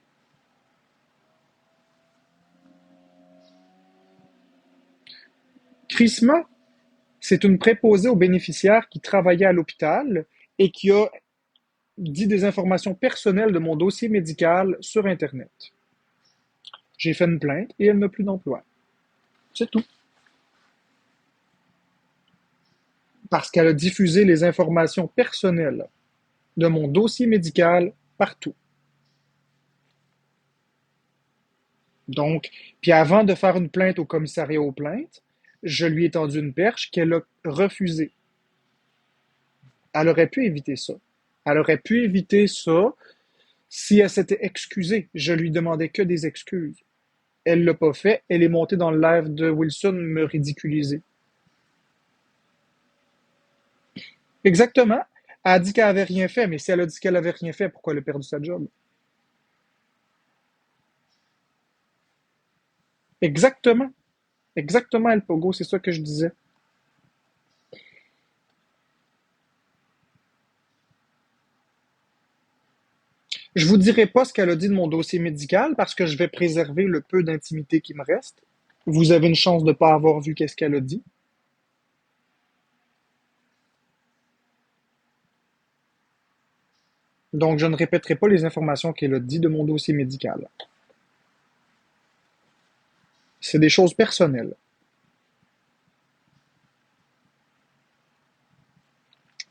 Chrisma, c'est une préposée aux bénéficiaires qui travaillait à l'hôpital et qui a dit des informations personnelles de mon dossier médical sur Internet. J'ai fait une plainte et elle n'a plus d'emploi. C'est tout. Parce qu'elle a diffusé les informations personnelles de mon dossier médical partout. Donc, puis avant de faire une plainte au commissariat aux plaintes, je lui ai tendu une perche qu'elle a refusée. Elle aurait pu éviter ça. Elle aurait pu éviter ça si elle s'était excusée. Je lui demandais que des excuses. Elle l'a pas fait. Elle est montée dans le live de Wilson me ridiculiser. Exactement. Elle a dit qu'elle avait rien fait, mais si elle a dit qu'elle avait rien fait, pourquoi elle a perdu sa job? Exactement. Exactement, El Pogo, c'est ça que je disais. Je vous dirai pas ce qu'elle a dit de mon dossier médical parce que je vais préserver le peu d'intimité qui me reste. Vous avez une chance de ne pas avoir vu qu'est-ce qu'elle a dit. Donc, je ne répéterai pas les informations qu'elle a dit de mon dossier médical. C'est des choses personnelles.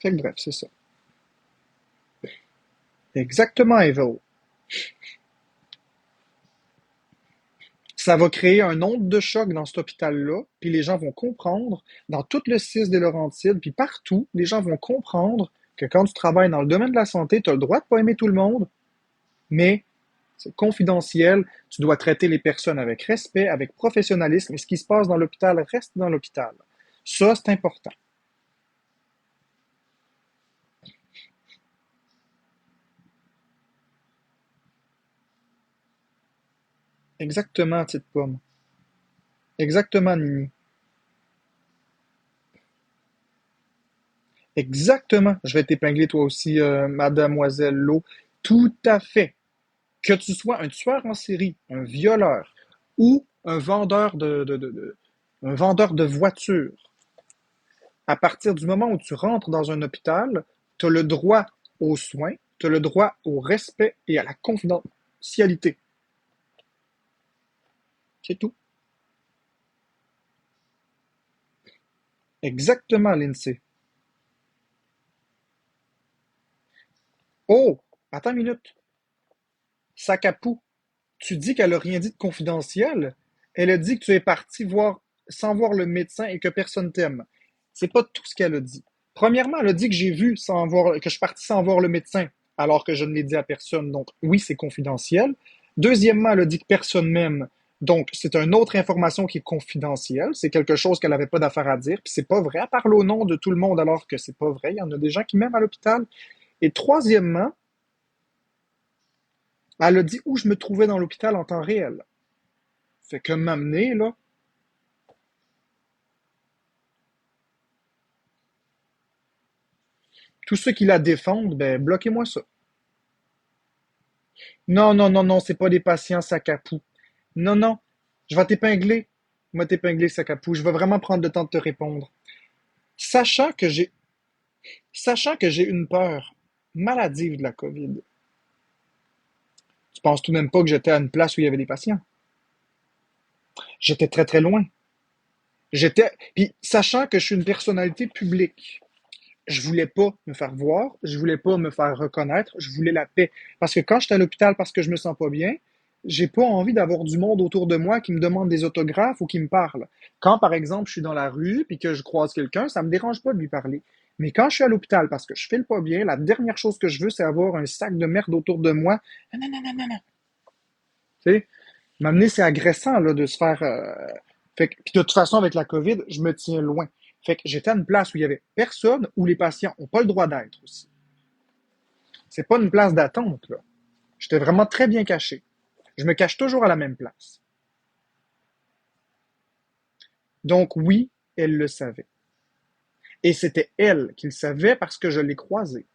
Fait que bref, c'est ça. Exactement, Evil. Ça va créer un onde de choc dans cet hôpital-là, puis les gens vont comprendre, dans tout le 6 des Laurentides, puis partout, les gens vont comprendre que quand tu travailles dans le domaine de la santé, tu as le droit de pas aimer tout le monde, mais c'est confidentiel, tu dois traiter les personnes avec respect, avec professionnalisme, et ce qui se passe dans l'hôpital reste dans l'hôpital. Ça, c'est important. Exactement, petite pomme. Exactement, Nini. Exactement. Je vais t'épingler toi aussi, mademoiselle Lo. Tout à fait. Que tu sois un tueur en série, un violeur ou un vendeur de voitures, à partir du moment où tu rentres dans un hôpital, tu as le droit aux soins, tu as le droit au respect et à la confidentialité. C'est tout. Exactement, Lindsay. Oh, attends une minute. Sakapou, tu dis qu'elle a rien dit de confidentiel. Elle a dit que tu es parti voir sans voir le médecin et que personne t'aime. C'est pas tout ce qu'elle a dit. Premièrement, elle a dit que j'ai vu sans voir, que je suis parti sans voir le médecin, alors que je ne l'ai dit à personne. Donc, oui, c'est confidentiel. Deuxièmement, elle a dit que personne m'aime. Donc, c'est une autre information qui est confidentielle. C'est quelque chose qu'elle n'avait pas d'affaire à dire. Puis c'est pas vrai. Elle parle au nom de tout le monde alors que c'est pas vrai. Il y en a des gens qui m'aiment à l'hôpital. Et troisièmement, elle a dit où je me trouvais dans l'hôpital en temps réel. Fait que m'amener, là, tous ceux qui la défendent, ben, bloquez-moi ça. Non, non, non, non, c'est pas des patients Sakapou. Non, non, je vais t'épingler. Je vais t'épingler, Sakapou. Je vais vraiment prendre le temps de te répondre. Sachant que j'ai, sachant que j'ai une peur maladive de la COVID, tu penses tout de même pas que j'étais à une place où il y avait des patients. J'étais très, très loin. Puis sachant que je suis une personnalité publique, je voulais pas me faire voir, je voulais pas me faire reconnaître, je voulais la paix. Parce que quand j'étais à l'hôpital parce que je me sens pas bien, j'ai pas envie d'avoir du monde autour de moi qui me demande des autographes ou qui me parle. Quand, par exemple, je suis dans la rue puis que je croise quelqu'un, ça me dérange pas de lui parler. Mais quand je suis à l'hôpital parce que je file pas bien, la dernière chose que je veux, c'est avoir un sac de merde autour de moi. Non, non, non, non, non, non. Tu sais, m'amener, c'est agressant, là, de se faire. Puis de toute façon, avec la COVID, je me tiens loin. Fait que j'étais à une place où il y avait personne, où les patients n'ont pas le droit d'être aussi. C'est pas une place d'attente, là. J'étais vraiment très bien caché. Je me cache toujours à la même place. Donc oui, elle le savait. Et c'était elle qui le savait parce que je l'ai croisée.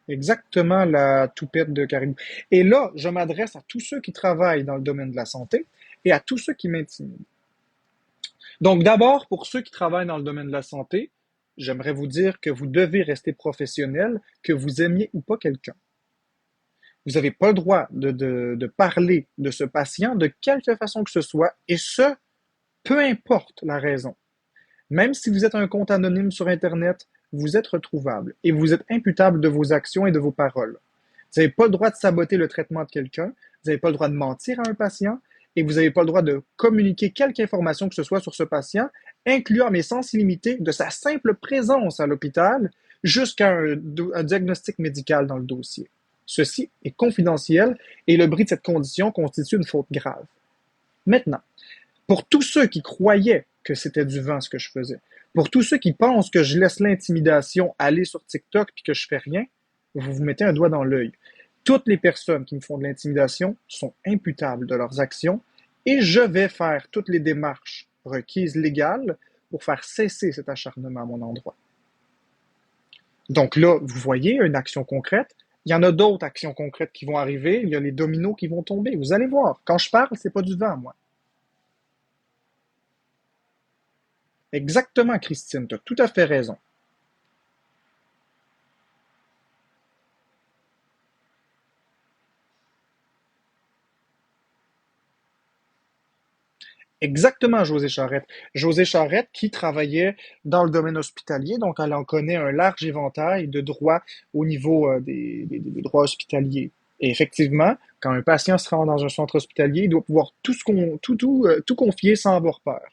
Exactement la toupette de Caribou. Et là, je m'adresse à tous ceux qui travaillent dans le domaine de la santé et à tous ceux qui m'intimident. Donc d'abord, pour ceux qui travaillent dans le domaine de la santé, j'aimerais vous dire que vous devez rester professionnel, que vous aimiez ou pas quelqu'un. Vous n'avez pas le droit de parler de ce patient de quelque façon que ce soit, et ce, peu importe la raison. Même si vous êtes un compte anonyme sur Internet, vous êtes retrouvable et vous êtes imputable de vos actions et de vos paroles. Vous n'avez pas le droit de saboter le traitement de quelqu'un, vous n'avez pas le droit de mentir à un patient et vous n'avez pas le droit de communiquer quelque information que ce soit sur ce patient, incluant mais sans illimité de sa simple présence à l'hôpital jusqu'à un diagnostic médical dans le dossier. Ceci est confidentiel et le bris de cette condition constitue une faute grave. Maintenant, pour tous ceux qui croyaient que c'était du vent ce que je faisais, pour tous ceux qui pensent que je laisse l'intimidation aller sur TikTok puis que je fais rien, vous vous mettez un doigt dans l'œil. Toutes les personnes qui me font de l'intimidation sont imputables de leurs actions et je vais faire toutes les démarches requises légales pour faire cesser cet acharnement à mon endroit. Donc là, vous voyez une action concrète. Il y en a d'autres actions concrètes qui vont arriver. Il y a les dominos qui vont tomber. Vous allez voir. Quand je parle, c'est pas du vent, moi. Exactement, Christine, tu as tout à fait raison. Exactement, José Charette. José Charette qui travaillait dans le domaine hospitalier, donc elle en connaît un large éventail de droits au niveau des droits hospitaliers. Et effectivement, quand un patient se rend dans un centre hospitalier, il doit pouvoir tout confier sans avoir peur.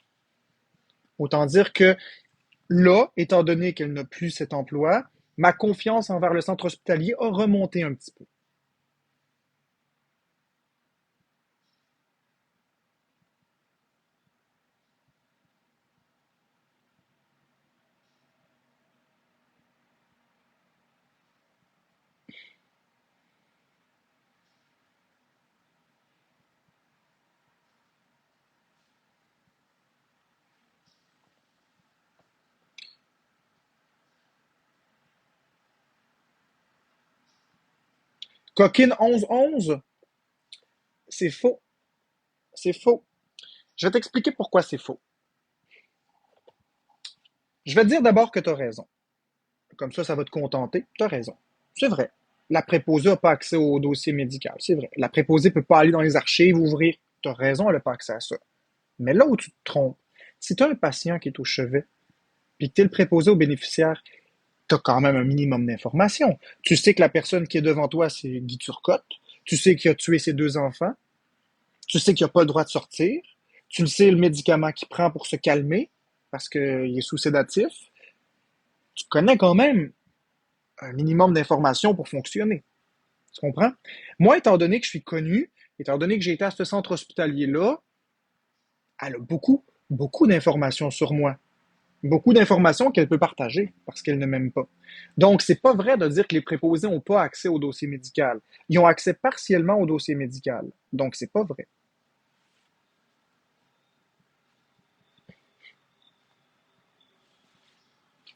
Autant dire que là, étant donné qu'elle n'a plus cet emploi, ma confiance envers le centre hospitalier a remonté un petit peu. Coquine 11-11, c'est faux. C'est faux. Je vais t'expliquer pourquoi c'est faux. Je vais te dire d'abord que tu as raison. Comme ça va te contenter. Tu as raison. C'est vrai. La préposée n'a pas accès au dossier médical. C'est vrai. La préposée ne peut pas aller dans les archives, ouvrir. Tu as raison, elle n'a pas accès à ça. Mais là où tu te trompes, si tu as un patient qui est au chevet, puis que tu es le préposé aux bénéficiaires, tu as quand même un minimum d'informations. Tu sais que la personne qui est devant toi, c'est Guy Turcotte. Tu sais qu'il a tué ses deux enfants. Tu sais qu'il n'a pas le droit de sortir. Tu le sais, le médicament qu'il prend pour se calmer, parce qu'il est sous sédatif. Tu connais quand même un minimum d'informations pour fonctionner. Tu comprends? Moi, étant donné que je suis connu, étant donné que j'ai été à ce centre hospitalier-là, elle a beaucoup d'informations sur moi. Beaucoup d'informations qu'elle peut partager parce qu'elle ne m'aime pas. Donc, c'est pas vrai de dire que les préposés n'ont pas accès au dossier médical. Ils ont accès partiellement au dossier médical. Donc, c'est pas vrai.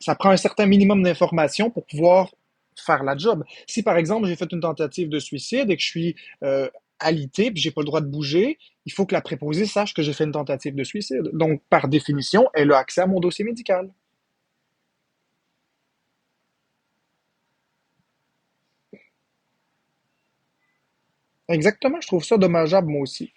Ça prend un certain minimum d'informations pour pouvoir faire la job. Si, par exemple, j'ai fait une tentative de suicide et que je suis alité puis j'ai pas le droit de bouger, il faut que la préposée sache que j'ai fait une tentative de suicide. Donc, par définition, elle a accès à mon dossier médical. Exactement, je trouve ça dommageable, moi aussi.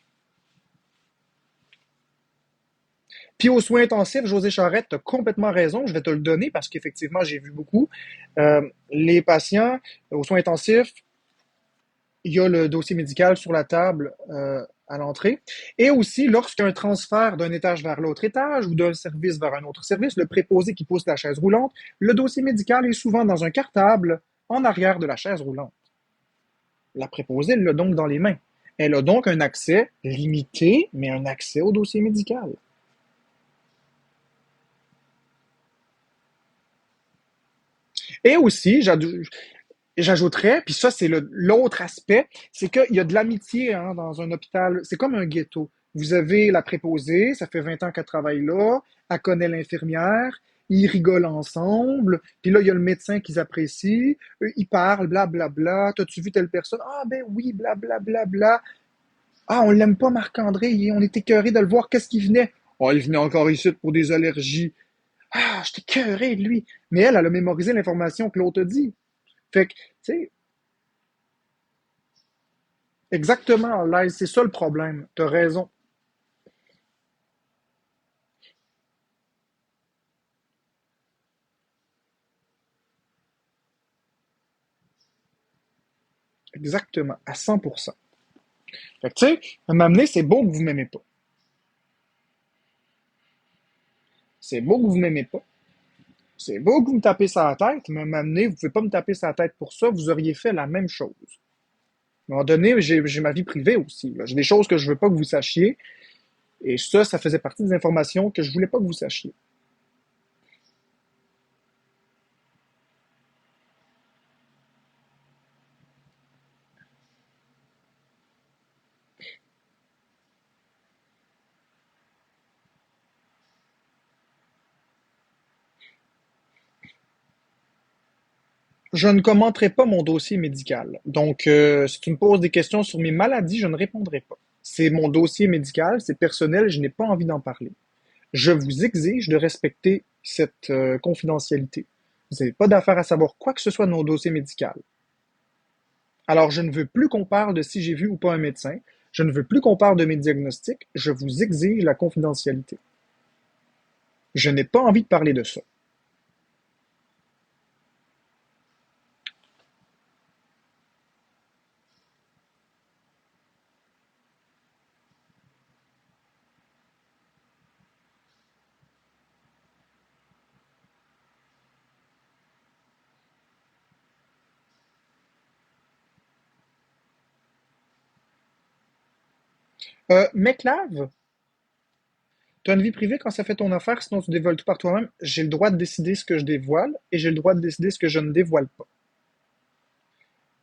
Puis aux soins intensifs, José Charette, tu as complètement raison, je vais te le donner parce qu'effectivement, j'ai vu beaucoup. Les patients aux soins intensifs, il y a le dossier médical sur la table à l'entrée. Et aussi, lorsqu'il y a un transfert d'un étage vers l'autre étage ou d'un service vers un autre service, le préposé qui pousse la chaise roulante, le dossier médical est souvent dans un cartable en arrière de la chaise roulante. La préposée, elle l'a donc dans les mains. Elle a donc un accès limité, mais un accès au dossier médical. Et aussi, j'ajouterais, puis ça, c'est l'autre aspect, c'est qu'il y a de l'amitié hein, dans un hôpital. C'est comme un ghetto. Vous avez la préposée, ça fait 20 ans qu'elle travaille là, elle connaît l'infirmière, ils rigolent ensemble, puis là, il y a le médecin qu'ils apprécient, ils parlent, blablabla, bla, bla. T'as-tu vu telle personne? Ah ben oui, blablabla, bla, bla, bla. Ah, on l'aime pas, Marc-André, on était écœurés de le voir, qu'est-ce qu'il venait? Ah, il venait encore ici pour des allergies. Ah, j'étais écœuré de lui. Mais elle a mémorisé l'information que l'autre a dit. Fait que, tu sais, exactement, là, c'est ça le problème. T'as raison. Exactement, à 100%. Fait que, tu sais, à m'amener, c'est beau que vous m'aimez pas. C'est beau que vous m'aimez pas. C'est beau que vous me tapez sur la tête, mais à m'amener, vous pouvez pas me taper sur la tête pour ça, vous auriez fait la même chose. À un moment donné, j'ai ma vie privée aussi. Là. J'ai des choses que je veux pas que vous sachiez, et ça faisait partie des informations que je voulais pas que vous sachiez. Je ne commenterai pas mon dossier médical. Donc, si tu me poses des questions sur mes maladies, je ne répondrai pas. C'est mon dossier médical, c'est personnel, je n'ai pas envie d'en parler. Je vous exige de respecter cette confidentialité. Vous n'avez pas d'affaire à savoir quoi que ce soit de mon dossier médical. Alors, je ne veux plus qu'on parle de si j'ai vu ou pas un médecin. Je ne veux plus qu'on parle de mes diagnostics. Je vous exige la confidentialité. Je n'ai pas envie de parler de ça. Méclave, tu as une vie privée quand ça fait ton affaire, sinon tu dévoiles tout par toi-même. J'ai le droit de décider ce que je dévoile et j'ai le droit de décider ce que je ne dévoile pas.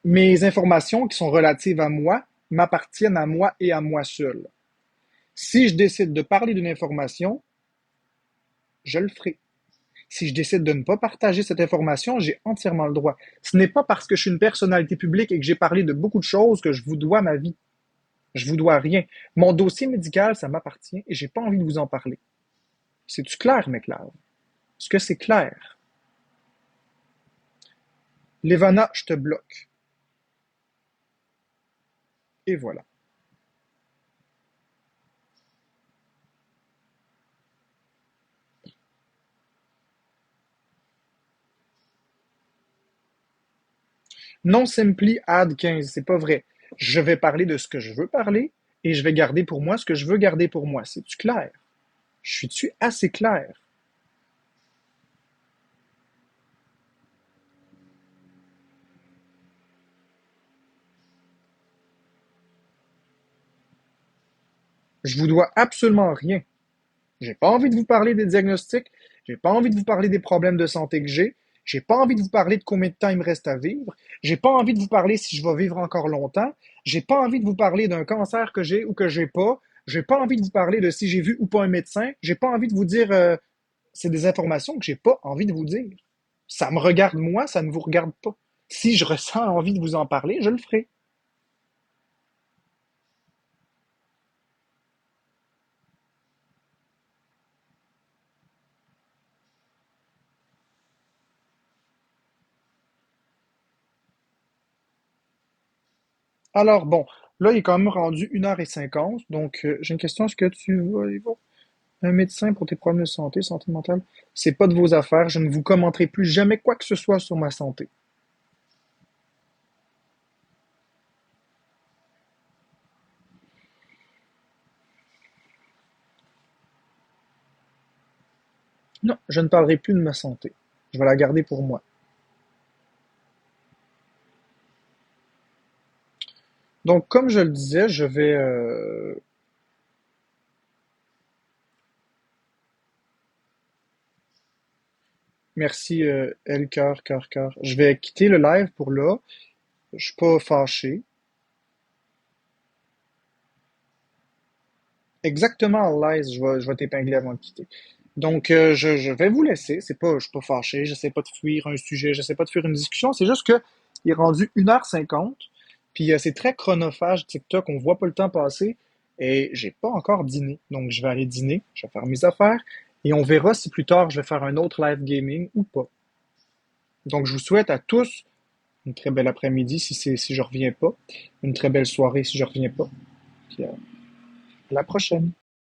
Mes informations qui sont relatives à moi m'appartiennent à moi et à moi seul. Si je décide de parler d'une information, je le ferai. Si je décide de ne pas partager cette information, j'ai entièrement le droit. Ce n'est pas parce que je suis une personnalité publique et que j'ai parlé de beaucoup de choses que je vous dois ma vie. Je vous dois rien. Mon dossier médical, ça m'appartient et j'ai pas envie de vous en parler. C'est-tu clair, McLeod? Est-ce que c'est clair? Levana, je te bloque. Et voilà. Non simply add 15, c'est pas vrai. Je vais parler de ce que je veux parler et je vais garder pour moi ce que je veux garder pour moi. C'est-tu clair? Je suis-tu assez clair? Je vous dois absolument rien. J'ai pas envie de vous parler des diagnostics, j'ai pas envie de vous parler des problèmes de santé que j'ai pas envie de vous parler de combien de temps il me reste à vivre, j'ai pas envie de vous parler si je vais vivre encore longtemps, j'ai pas envie de vous parler d'un cancer que j'ai ou que j'ai pas, j'ai pas envie de vous parler de si j'ai vu ou pas un médecin, j'ai pas envie de vous dire c'est des informations que j'ai pas envie de vous dire. Ça me regarde moi, ça ne vous regarde pas. Si je ressens envie de vous en parler, je le ferai. Alors bon, là il est quand même rendu 1h50, donc j'ai une question, est-ce que tu vas aller voir un médecin pour tes problèmes de santé mentale? C'est pas de vos affaires, je ne vous commenterai plus jamais quoi que ce soit sur ma santé. Non, je ne parlerai plus de ma santé. Je vais la garder pour moi. Donc, comme je le disais, je vais... merci, L, cœur, cœur, cœur. Je vais quitter le live pour là. Je suis pas fâché. Exactement, Lies, je vais t'épingler avant de quitter. Donc, je vais vous laisser. C'est pas, je suis pas fâché. J'essaie pas de fuir un sujet. J'essaie pas de fuir une discussion. C'est juste que il est rendu 1h50. Puis, c'est très chronophage, TikTok. On voit pas le temps passer. Et j'ai pas encore dîné. Donc, je vais aller dîner. Je vais faire mes affaires. Et on verra si plus tard je vais faire un autre live gaming ou pas. Donc, je vous souhaite à tous une très belle après-midi si je reviens pas. Une très belle soirée si je reviens pas. Puis, à la prochaine.